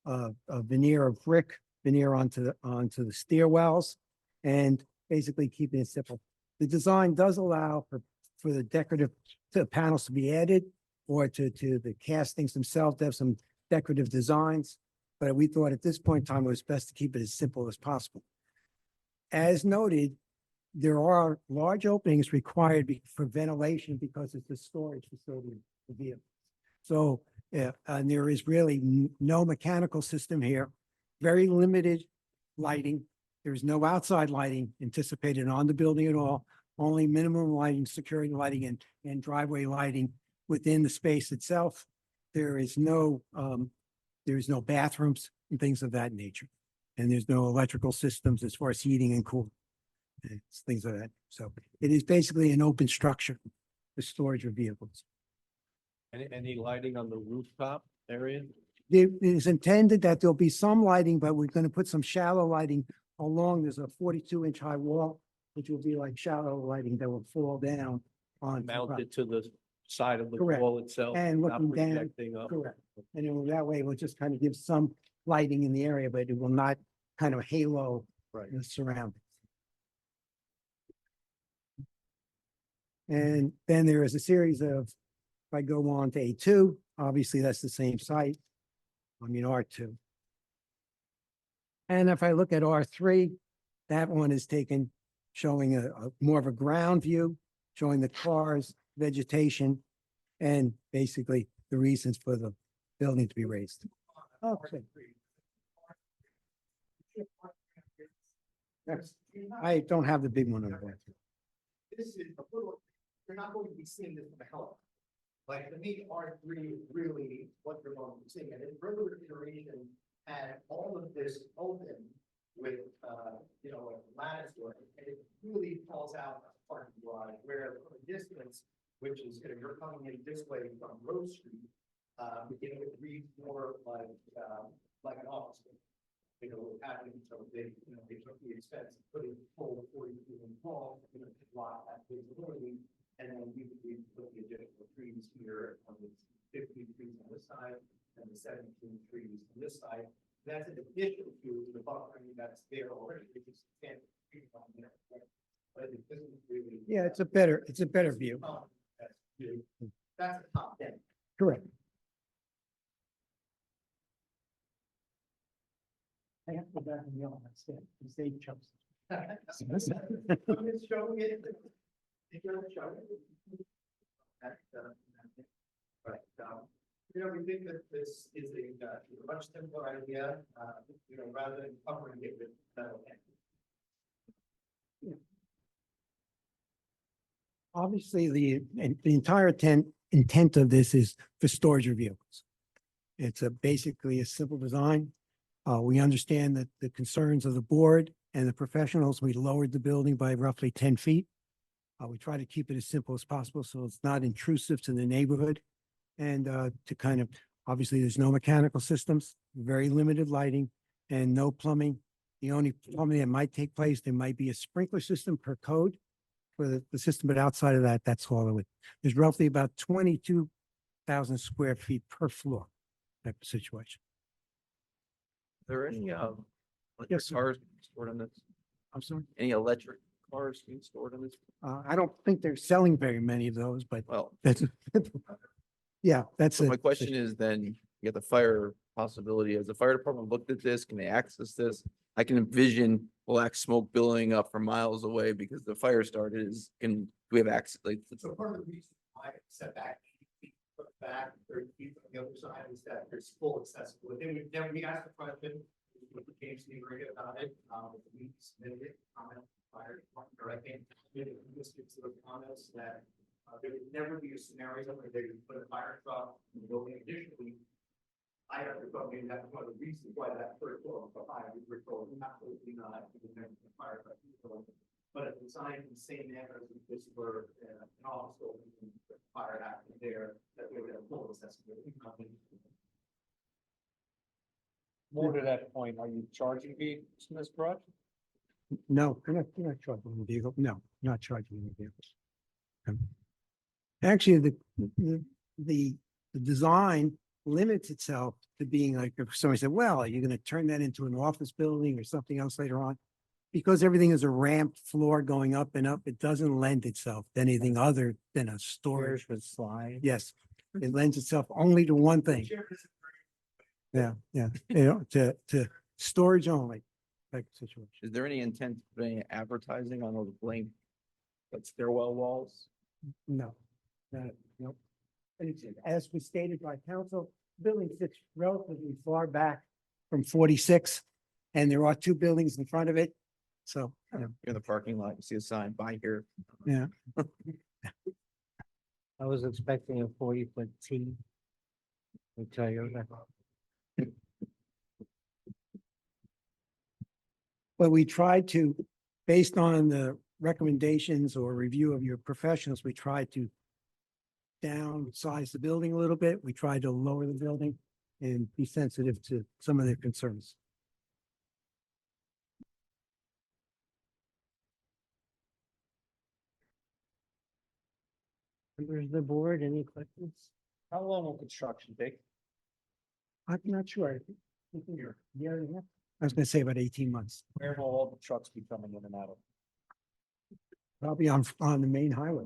S14: a veneer of brick veneer onto the stairwells, and basically keeping it simple. The design does allow for the decorative panels to be added, or to the castings themselves to have some decorative designs. But we thought at this point in time, it was best to keep it as simple as possible. As noted, there are large openings required for ventilation because it's a storage facility for vehicles. So, and there is really no mechanical system here, very limited lighting. There's no outside lighting anticipated on the building at all, only minimum lighting, security lighting, and driveway lighting within the space itself. There is no bathrooms and things of that nature. And there's no electrical systems as far as heating and cooling. It's things like that. So it is basically an open structure for storage of vehicles.
S10: Any lighting on the rooftop area?
S14: It is intended that there'll be some lighting, but we're going to put some shallow lighting along. There's a 42-inch high wall, which will be like shallow lighting that will fall down on.
S10: Mounted to the side of the
S14: Correct.
S10: wall itself?
S14: And
S10: not
S14: looking down,
S10: projecting up?
S14: correct. And that way we'll just kind of give some lighting in the area, but it will not kind of halo the surroundings. And then there is a series of, if I go on to A2, obviously that's the same site. I mean, R2. And if I look at R3, that one is taken, showing a more of a ground view, showing the cars, vegetation, and basically the reasons for the building to be raised. Okay. Next. I don't have the big one over there.
S5: This is a little, you're not going to be seeing this from a helicopter. Like, to me, R3 is really what you're going to be seeing. And in further iteration, had all of this open with, a lattice work, and it really falls out of the parking garage, where from a distance, which is, you're coming in this way from Rose Street, it would read more like an office building. Having so they took the expense of putting full 40 feet in wall, block that visibility, and then we put the additional trees here on the 15 trees on this side and the 17 trees on this side. That's in addition to the buffering that's there already, because you can't treat on there. But it doesn't really.
S14: Yeah, it's a better view.
S5: That's a top 10.
S14: Correct. I have to go back and yell on that stand, because they chose.
S5: It's showing it. It's gonna show it. But, we think that this is a much simpler idea, rather than covering it with metal.
S14: Obviously, the entire intent of this is for storage of vehicles. It's basically a simple design. We understand that the concerns of the board and the professionals, we lowered the building by roughly 10 feet. We try to keep it as simple as possible, so it's not intrusive to the neighborhood. And to kind of, obviously, there's no mechanical systems, very limited lighting, and no plumbing. The only plumbing that might take place, there might be a sprinkler system per code for the system, but outside of that, that's all of it. There's roughly about 22,000 square feet per floor type of situation.
S7: Are there any,
S14: Yes,
S7: electric
S14: sir.
S7: cars stored on this?
S14: I'm sorry.
S7: Any electric cars being stored on this?
S14: I don't think they're selling very many of those, but
S7: Well,
S14: that's, yeah, that's
S7: so
S14: it.
S7: my question is then, you get the fire possibility. Has the fire department looked at this? Can they access this? I can envision black smoke billowing up from miles away because the fire started do we have access? Like,
S5: So part of the reason why it's set back 80 feet from the back, 30 feet from the other side is that there's full accessibility. We asked the question, what the James neighborhood about it, we submitted it, comment, fire department, or I think, this gives the comments that there would never be a scenario where they would put a fire truck in the building. Additionally, I have to go, maybe that's one of the reasons why that first floor was behind, we were told absolutely not, we would never put a fire truck in the building. But it's designed in the same manner as if this were an office building, and put fire happening there, that we would have full accessibility.
S11: More to that point, are you charging vehicles in this garage?
S14: No, you're not charging the vehicle. No, you're not charging the vehicles. Actually, the design limits itself to being like, if somebody said, well, are you going to turn that into an office building or something else later on? Because everything is a ramped floor going up and up, it doesn't lend itself to anything other than a storage.
S1: Stairs with slide.
S14: Yes, it lends itself only to one thing. Yeah, to storage only type of situation.
S7: is there any intent of putting any advertising on those blank, like stairwell walls?
S14: No, no. And it's, as was stated by council, building sits relatively far back from 46, and there are two buildings in front of it. So,
S7: You're in the parking lot, you see a sign, buy here.
S14: yeah.
S1: I was expecting a 40-foot T. I tell you that.
S14: But we tried to, based on the recommendations or review of your professionals, we tried to downsize the building a little bit. We tried to lower the building and be sensitive to some of their concerns.
S1: Members of the board, any questions?
S11: How long will construction take?
S14: I'm not sure. Year and a half. I was gonna say about 18 months,
S11: Where will all the trucks be coming in and out of?
S14: probably on the main highway.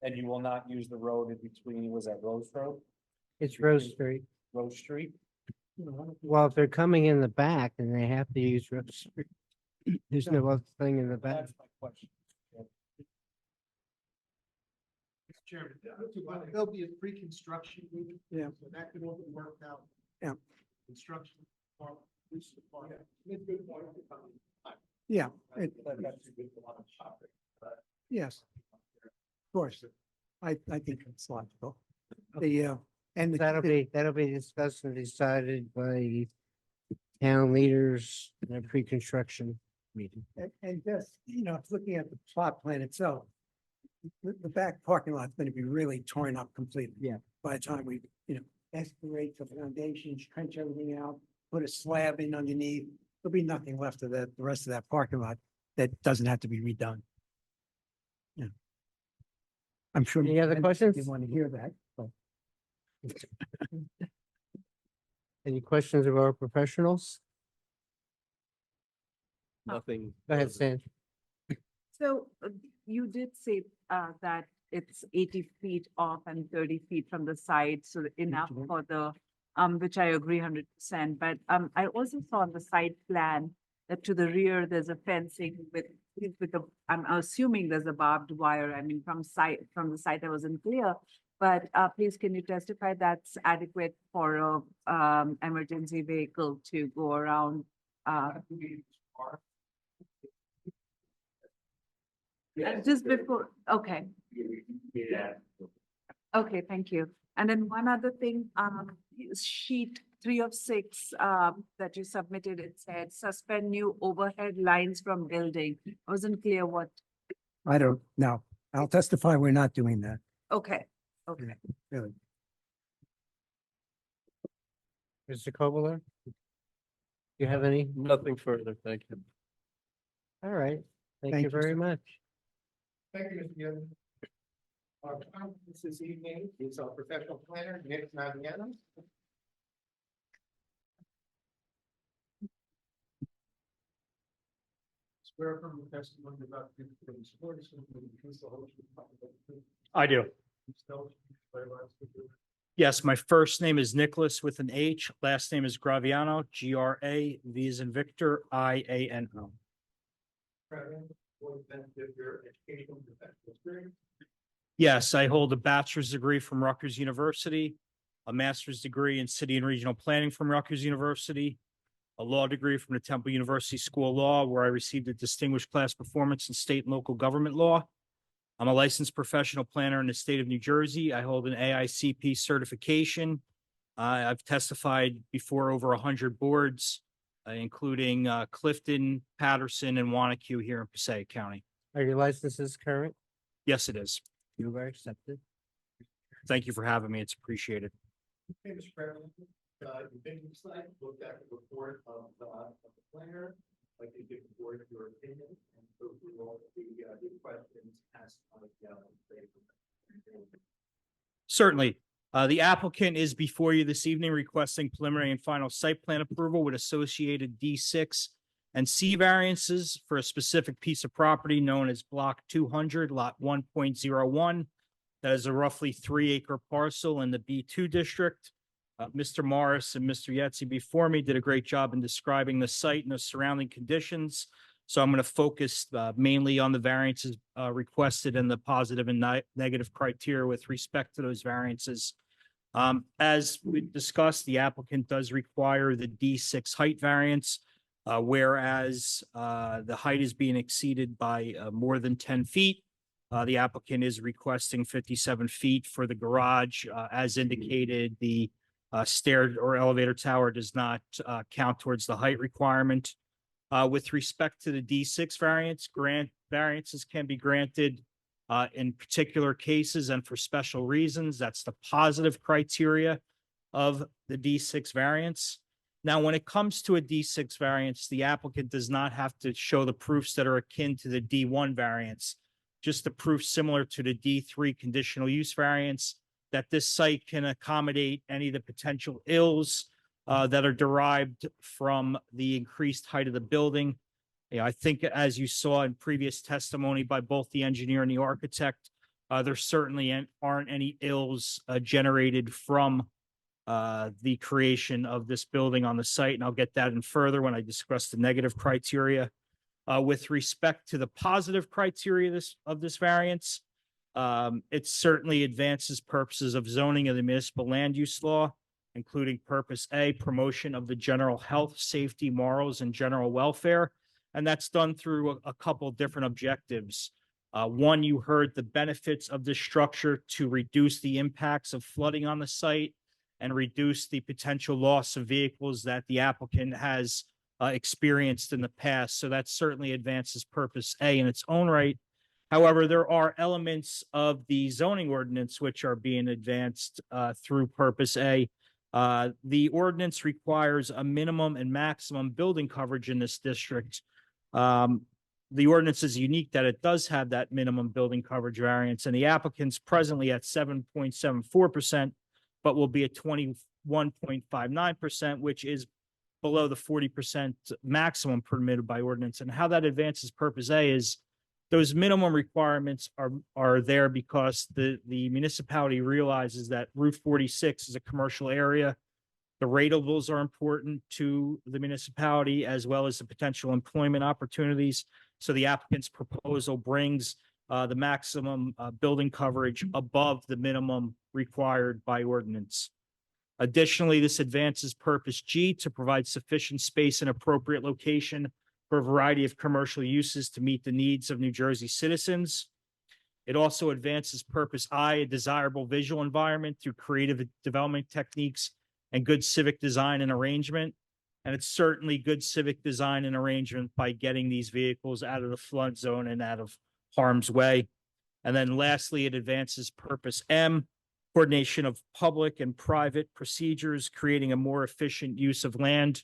S11: And you will not use the road in between, was that Rose Road,
S1: It's Rose Street.
S11: Rose Street?
S1: Well, if they're coming in the back, then they have to use Rose Street. There's no other thing in the back.
S11: That's my question.
S6: Mr. Chairman, there'll be a pre-construction meeting.
S14: Yeah.
S6: So that could all be worked out.
S14: Yeah.
S6: Construction. Part, police department.
S5: It's a good point.
S14: Yeah,
S5: That's a good one.
S14: yes, of course. I think it's logical. The, and
S1: That'll be discussed and decided by town leaders in a pre-construction meeting.
S14: and just, looking at the plot plan itself, the back parking lot's gonna be really torn up completely.
S1: Yeah.
S14: By the time we, excavate the foundations, trench everything out, put a slab in underneath, there'll be nothing left of the rest of that parking lot that doesn't have to be redone. Yeah. I'm sure.
S1: Any other questions?
S14: You want to hear that, but.
S1: Any questions of our professionals?
S7: Nothing.
S1: Go ahead, Stan.
S13: So you did say that it's 80 feet off and 30 feet from the side, so enough for the which I agree 100%. But I also saw on the site plan that to the rear, there's a fencing with the, I'm assuming there's a barbed wire. I mean, from the site, I wasn't clear. But please, can you testify that's adequate for a emergency vehicle to go around? Just before, okay. Okay, thank you. And then one other thing, sheet 3 of 6 that you submitted, it said suspend new overhead lines from building. I wasn't clear what,
S14: I don't know. I'll testify we're not doing that.
S13: okay, okay.
S14: Really.
S1: Mr. Kovler? You have any?
S2: Nothing further, thank you.
S1: All right, thank
S14: Thank
S1: you
S14: you,
S1: very
S14: sir.
S1: much.
S5: Thank you, Mr. Young. Our conference this evening is our professional planner, Nick Naviano. Swear from the testimony about the sports.
S11: I do. Yes, my first name is Nicholas with an H, last name is Graviano, G-R-A, V as in Victor, I-A-N-O. Yes, I hold a bachelor's degree from Rutgers University, a master's degree in city and regional planning from Rutgers University, a law degree from the Temple University School of Law, where I received a distinguished class performance in state and local government law. I'm a licensed professional planner in the state of New Jersey. I hold an AICP certification. I've testified before over 100 boards, including Clifton, Patterson, and Wanacue here in Passaic County.
S1: Are your licenses current?
S11: Yes, it is.
S1: You are accepted.
S11: Thank you for having me. It's appreciated.
S5: Okay, Mr. President, you've been inside, looked at the report of the planner, like to give the board your opinion and go through all the questions asked on the.
S11: Certainly. The applicant is before you this evening requesting preliminary and final site plan approval with associated D6 and C variances for a specific piece of property known as Block 200, Lot 1.01. That is a roughly 3-acre parcel in the B2 district. Mr. Morris and Mr. Yetzi before me did a great job in describing the site and the surrounding conditions. So I'm going to focus mainly on the variances requested and the positive and negative criteria with respect to those variances. As we discussed, the applicant does require the D6 height variance, whereas the height is being exceeded by more than 10 feet. The applicant is requesting 57 feet for the garage. As indicated, the stair or elevator tower does not count towards the height requirement. With respect to the D6 variance, variances can be granted in particular cases and for special reasons. That's the positive criteria of the D6 variance. Now, when it comes to a D6 variance, the applicant does not have to show the proofs that are akin to the D1 variance, just the proof similar to the D3 conditional use variance, that this site can accommodate any of the potential ills that are derived from the increased height of the building. I think as you saw in previous testimony by both the engineer and the architect, there certainly aren't any ills generated from the creation of this building on the site. And I'll get that in further when I discuss the negative criteria. With respect to the positive criteria of this variance, it certainly advances purposes of zoning of the municipal land use law, including purpose A, promotion of the general health, safety, morals, and general welfare. And that's done through a couple different objectives. One, you heard the benefits of this structure to reduce the impacts of flooding on the site and reduce the potential loss of vehicles that the applicant has experienced in the past. So that certainly advances purpose A in its own right. However, there are elements of the zoning ordinance which are being advanced through purpose A. The ordinance requires a minimum and maximum building coverage in this district. The ordinance is unique that it does have that minimum building coverage variance, and the applicant's presently at 7.74%, but will be at 21.59%, which is below the 40% maximum permitted by ordinance. And how that advances purpose A is those minimum requirements are there because the municipality realizes that Route 46 is a commercial area. The ratables are important to the municipality as well as the potential employment opportunities. So the applicant's proposal brings the maximum building coverage above the minimum required by ordinance. Additionally, this advances purpose G to provide sufficient space and appropriate location for a variety of commercial uses to meet the needs of New Jersey citizens. It also advances purpose I, a desirable visual environment through creative development techniques and good civic design and arrangement. And it's certainly good civic design and arrangement by getting these vehicles out of the flood zone and out of harm's way. And then lastly, it advances purpose M, coordination of public and private procedures, creating a more efficient use of land.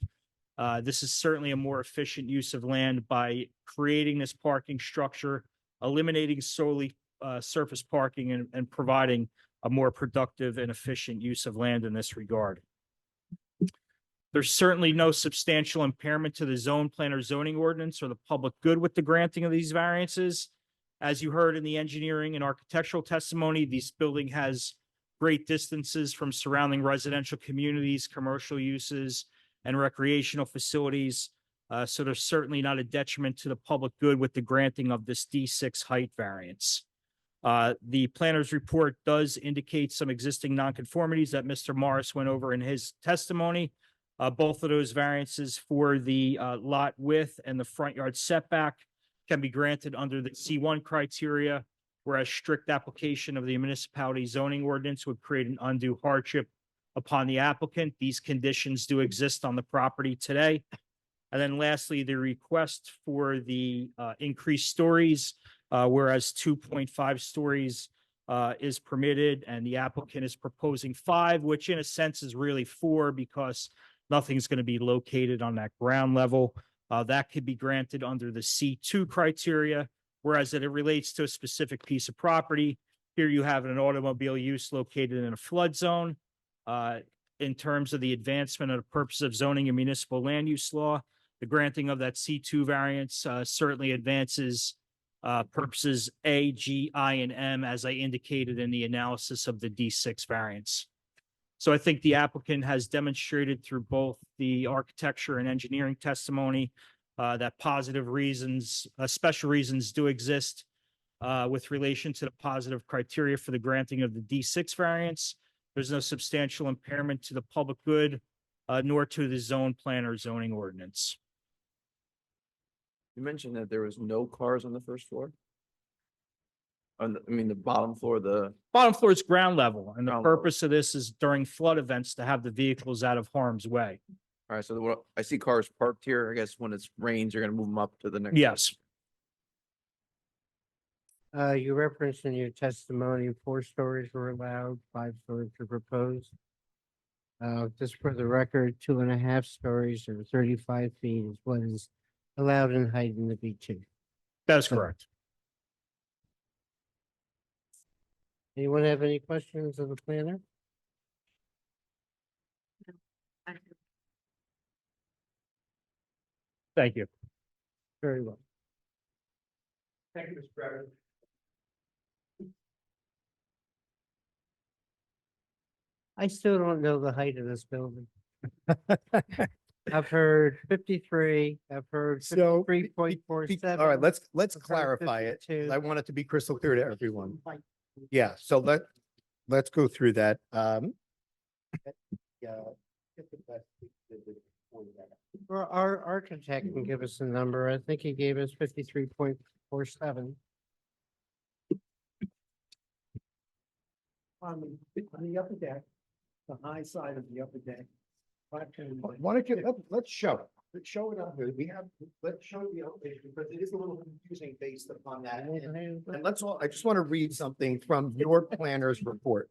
S11: This is certainly a more efficient use of land by creating this parking structure, eliminating solely surface parking and providing a more productive and efficient use of land in this regard. There's certainly no substantial impairment to the zone plan or zoning ordinance or the public good with the granting of these variances. As you heard in the engineering and architectural testimony, this building has great distances from surrounding residential communities, commercial uses, and recreational facilities. So there's certainly not a detriment to the public good with the granting of this D6 height variance. The planner's report does indicate some existing nonconformities that Mr. Morris went over in his testimony. Both of those variances for the lot width and the front yard setback can be granted under the C1 criteria, whereas strict application of the municipality zoning ordinance would create an undue hardship upon the applicant. These conditions do exist on the property today. And then lastly, the request for the increased stories, whereas 2.5 stories is permitted and the applicant is proposing 5, which in a sense is really 4 because nothing's going to be located on that ground level. That could be granted under the C2 criteria, whereas it relates to a specific piece of property. Here you have an automobile use located in a flood zone. In terms of the advancement of the purpose of zoning and municipal land use law, the granting of that C2 variance certainly advances purposes A, G, I, and M, as I indicated in the analysis of the D6 variance. So I think the applicant has demonstrated through both the architecture and engineering testimony that positive reasons, special reasons do exist with relation to the positive criteria for the granting of the D6 variance. There's no substantial impairment to the public good, nor to the zone plan or zoning ordinance.
S10: You mentioned that there was no cars on the first floor? The bottom floor,
S11: Bottom floor is ground level, and the
S10: Ground level.
S11: purpose of this is during flood events to have the vehicles out of harm's way.
S10: all right, so I see cars parked here. I guess when it's rains, you're gonna move them up to the next.
S11: Yes,
S1: You referenced in your testimony, 4 stories were allowed, 5 stories were proposed. Just for the record, 2.5 stories or 35 feet is what is allowed in height in the B2.
S11: that is correct.
S1: Anyone have any questions of the planner?
S11: Thank you.
S1: Very well.
S5: Thank you, Mr. President.
S1: I still don't know the height of this building. I've heard 53, I've heard
S9: So,
S1: 53.47.
S9: All right, let's
S1: I've heard
S9: clarify it. 'Cause
S1: 52.
S9: I want it to be crystal clear to everyone. Yeah, so let's go through that.
S1: Our architect can give us a number. I think he gave us 53.47.
S14: On the upper deck, the high side of the upper deck.
S9: Why don't you, let's show it up here. Let's show the elevation because it is a little confusing based upon that. And I just want to read something from your planner's report.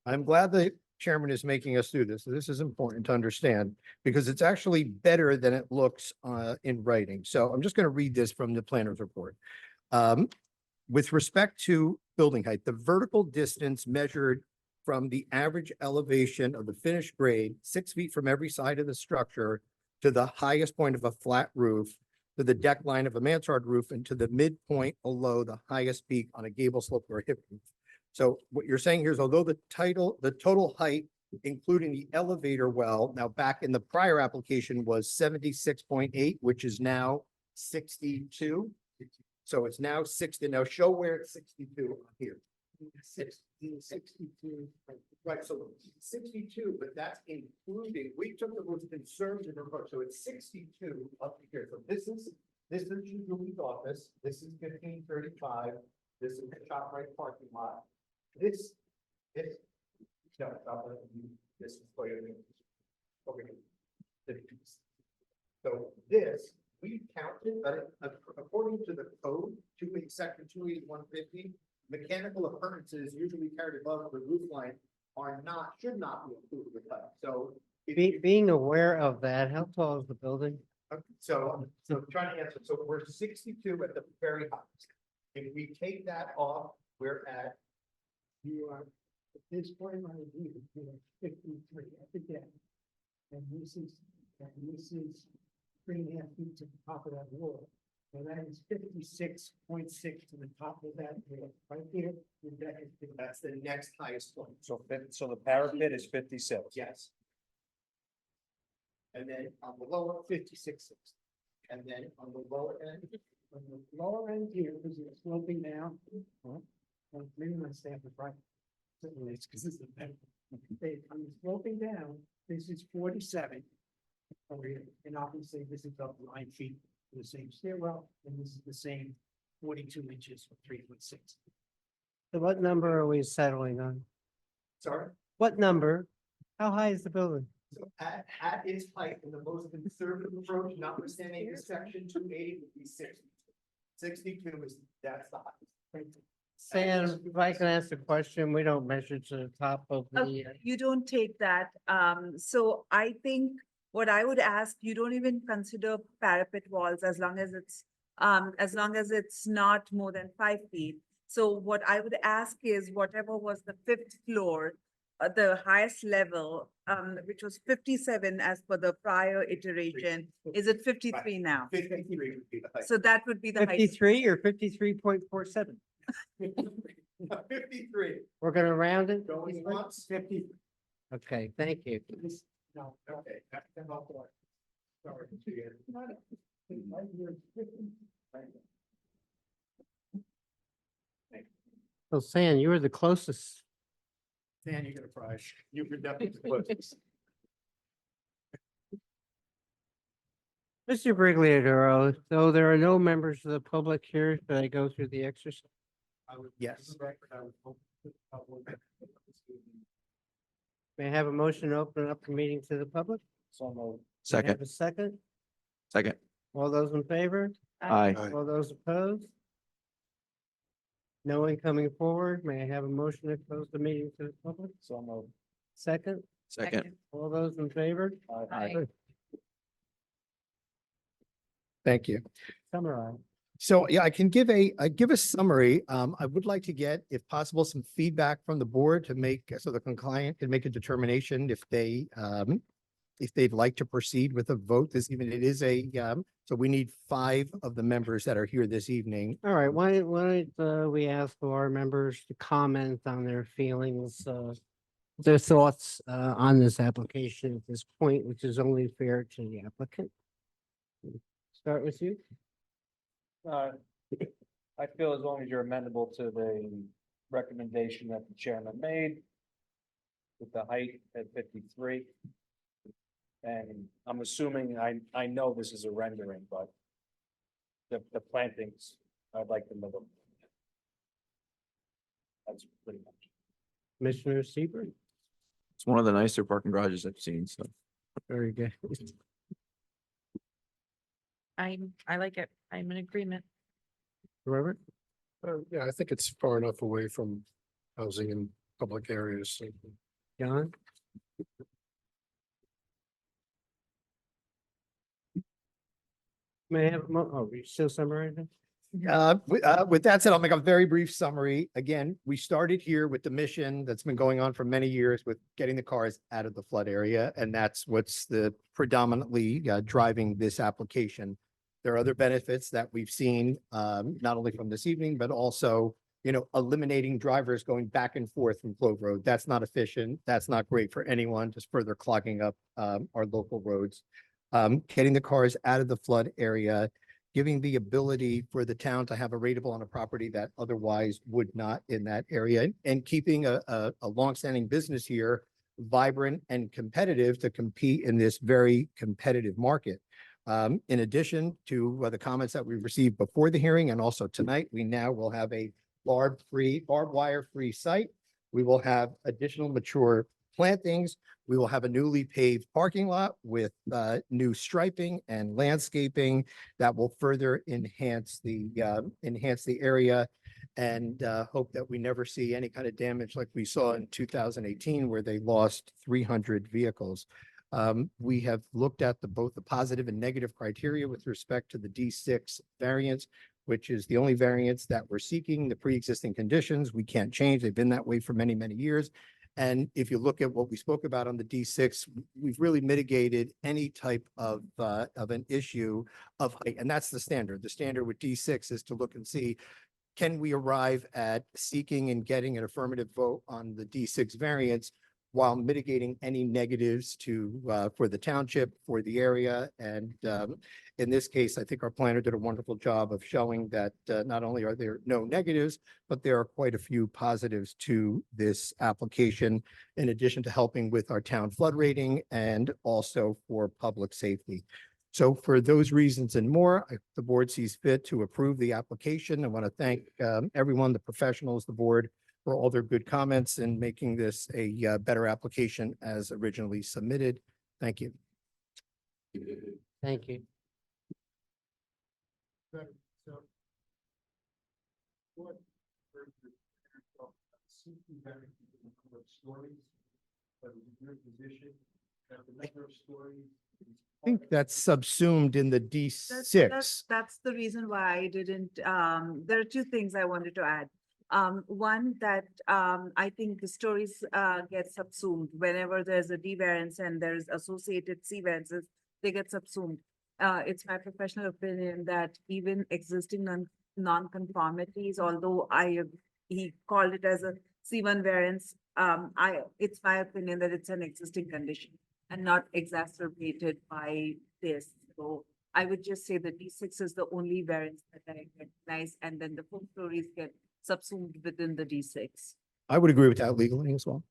S9: I'm glad the chairman is making us do this. This is important to understand because it's actually better than it looks in writing. So I'm just going to read this from the planner's report. With respect to building height, the vertical distance measured from the average elevation of the finished grade, 6 feet from every side of the structure to the highest point of a flat roof, to the deck line of a mansard roof, and to the midpoint below the highest peak on a gable slope or a hip roof. So what you're saying here is although the total height including the elevator well. Now, back in the prior application was 76.8, which is now 62. So it's now 60. Now show where it's 62 here. 62. Right, so 62, but that's including, we took the most conservative approach, so it's 62 up to here. So this is Julie's office, this is 1535, this is the ShopRite parking lot. This, no, this is for you. Okay. So this, we counted, but according to the code, section 28150, mechanical occurrences usually carried above the roof line should not be included with that. So
S1: Being aware of that, how tall is the building?
S9: so trying to answer, so we're 62 at the very highest. If we take that off, we're at,
S14: You are, at this point, I believe, you know, 53, I think that. And this is 3.5 feet to the top of that wall. And that is 56.6 to the top of that wall, right there. your deck is 50.
S9: that's the next highest point.
S5: So the parapet is 56.
S9: Yes. And then on the lower, 56. And then on the lower end,
S14: On the lower end here, because it's sloping down. Well, maybe my staff is right. Certainly it's because this is better. On the sloping down, this is 47. Over here, and obviously this is up 9 feet to the same stairwell, and this is the same 42 inches or 3.6.
S1: So what number are we settling on?
S9: sorry.
S1: What number? How high is the building?
S9: So at its height, in the most conservative approach, notwithstanding the section 280 would be 60. 62 is, that's the highest.
S1: Sam, if I can ask a question, we don't measure to the top of the,
S13: You don't take that. So I think what I would ask, you don't even consider parapet walls as long as it's not more than 5 feet. So what I would ask is whatever was the 5th floor, the highest level, which was 57 as per the prior iteration, is it 53 now?
S9: 53 would be the height.
S13: So that would be the height.
S1: 53 or 53.47?
S9: 53,
S1: We're gonna round it?
S9: going once, 50.
S1: Okay, thank you.
S14: No,
S9: Okay, that's the whole point. Sorry.
S14: right here, 50.
S1: So Sam, you were the closest.
S9: Dan, you're gonna prize. You were definitely the closest.
S1: Mr. Brigliadoro, though there are no members of the public here, should I go through the exercise?
S9: Yes.
S1: May I have a motion to open up the meeting to the public?
S5: So moved.
S1: May I have a second?
S10: Second.
S1: All those in favor?
S10: Aye.
S1: All those opposed? No one coming forward. May I have a motion to close the meeting to the public?
S5: So moved.
S1: Second?
S10: Second.
S1: All those in favor?
S13: Aye.
S9: Thank you.
S1: Summarize.
S9: So yeah, I can give a summary. I would like to get, if possible, some feedback from the board to make, so the client can make a determination if they'd like to proceed with a vote this evening. It is so we need 5 of the members that are here this evening.
S1: All right, why don't we ask our members to comment on their feelings, their thoughts on this application at this point, which is only fair to the applicant. Start with you.
S5: I feel as long as you're amenable to the recommendation that the chairman made with the height at 53. And I'm assuming, I know this is a rendering, but the plantings, I'd like to move them. That's pretty much.
S1: Commissioner Seaver,
S10: It's one of the nicer parking garages I've seen, so.
S1: very good.
S4: I like it. I'm in agreement.
S1: Robert,
S2: Yeah, I think it's far enough away from housing in public areas. So
S1: John? May I have, we still summarizing?
S9: With that said, I'll make a very brief summary. Again, we started here with the mission that's been going on for many years with getting the cars out of the flood area, and that's what's the predominantly driving this application. There are other benefits that we've seen, not only from this evening, but also eliminating drivers going back and forth from Clove Road. That's not efficient. That's not great for anyone, just further clogging up our local roads. Getting the cars out of the flood area, giving the ability for the town to have a rateable on a property that otherwise would not in that area, and keeping a longstanding business here vibrant and competitive to compete in this very competitive market. In addition to the comments that we received before the hearing and also tonight, we now will have a barbed wire free site. We will have additional mature plantings. We will have a newly paved parking lot with new striping and landscaping that will further enhance the area, and hope that we never see any kind of damage like we saw in 2018 where they lost 300 vehicles. We have looked at both the positive and negative criteria with respect to the D6 variance, which is the only variance that we're seeking. The pre-existing conditions we can't change. They've been that way for many, many years. And if you look at what we spoke about on the D6, we've really mitigated any type of an issue of height. And that's the standard. The standard with D6 is to look and see, can we arrive at seeking and getting an affirmative vote on the D6 variance while mitigating any negatives for the township, for the area. And in this case, I think our planner did a wonderful job of showing that not only are there no negatives, but there are quite a few positives to this application, in addition to helping with our town flood rating and also for public safety. So for those reasons and more, the board sees fit to approve the application. I want to thank everyone, the professionals, the board, for all their good comments and making this a better application as originally submitted. Thank you.
S1: Thank you.
S6: So. What? Stories, but in your position, the number of stories.
S9: I think that's subsumed in the D6.
S13: That's the reason why I didn't, there are two things I wanted to add. One that I think the stories get subsumed whenever there's a D variance and there's associated C variances, they get subsumed. It's my professional opinion that even existing non-conformities, although he called it as a C1 variance, it's my opinion that it's an existing condition and not exacerbated by this. So I would just say the D6 is the only variance that I recognize, and then the full stories get subsumed within the D6.
S9: I would agree with that legally as well.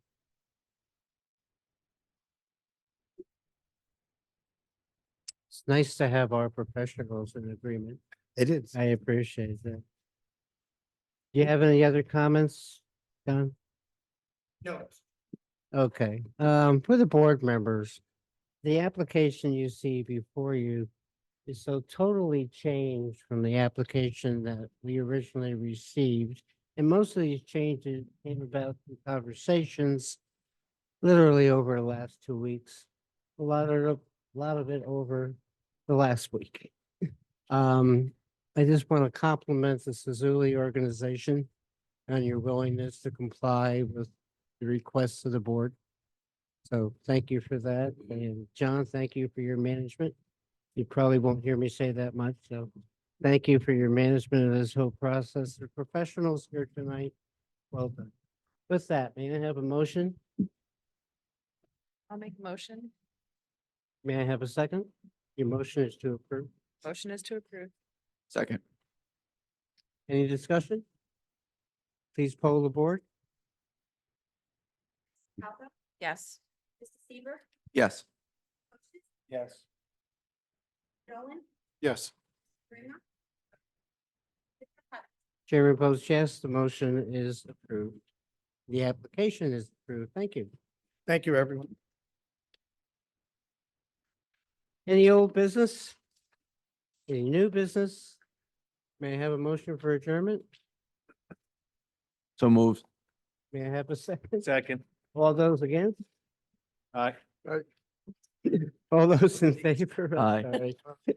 S1: It's nice to have our professionals in agreement.
S9: It is.
S1: I appreciate that. Do you have any other comments, Don?
S5: No.
S1: Okay, for the board members, the application you see before you is so totally changed from the application that we originally received. And most of these changes came about through conversations literally over the last 2 weeks. A lot of it over the last week. I just want to compliment the Suzuli organization on your willingness to comply with the requests of the board. So thank you for that. And John, thank you for your management. You probably won't hear me say that much, so thank you for your management of this whole process. The professionals here tonight, well done. With that, may I have a motion?
S4: I'll make a motion.
S1: May I have a second? Your motion is to approve.
S4: Motion is to approve.
S10: Second.
S1: Any discussion? Please poll the board.
S3: Alpha,
S4: Yes.
S3: Mr. Seaver,
S10: Yes.
S5: Yes.
S3: Nolan,
S10: Yes.
S3: Rima. Mr. Hutton,
S1: Chairman votes yes, the motion is approved. The application is approved. Thank you.
S9: Thank you, everyone.
S1: Any old business? Any new business? May I have a motion for adjournment?
S10: So moved.
S1: May I have a second?
S11: Second.
S1: All those against?
S11: Aye.
S1: All those in favor?
S10: Aye.
S1: Sorry.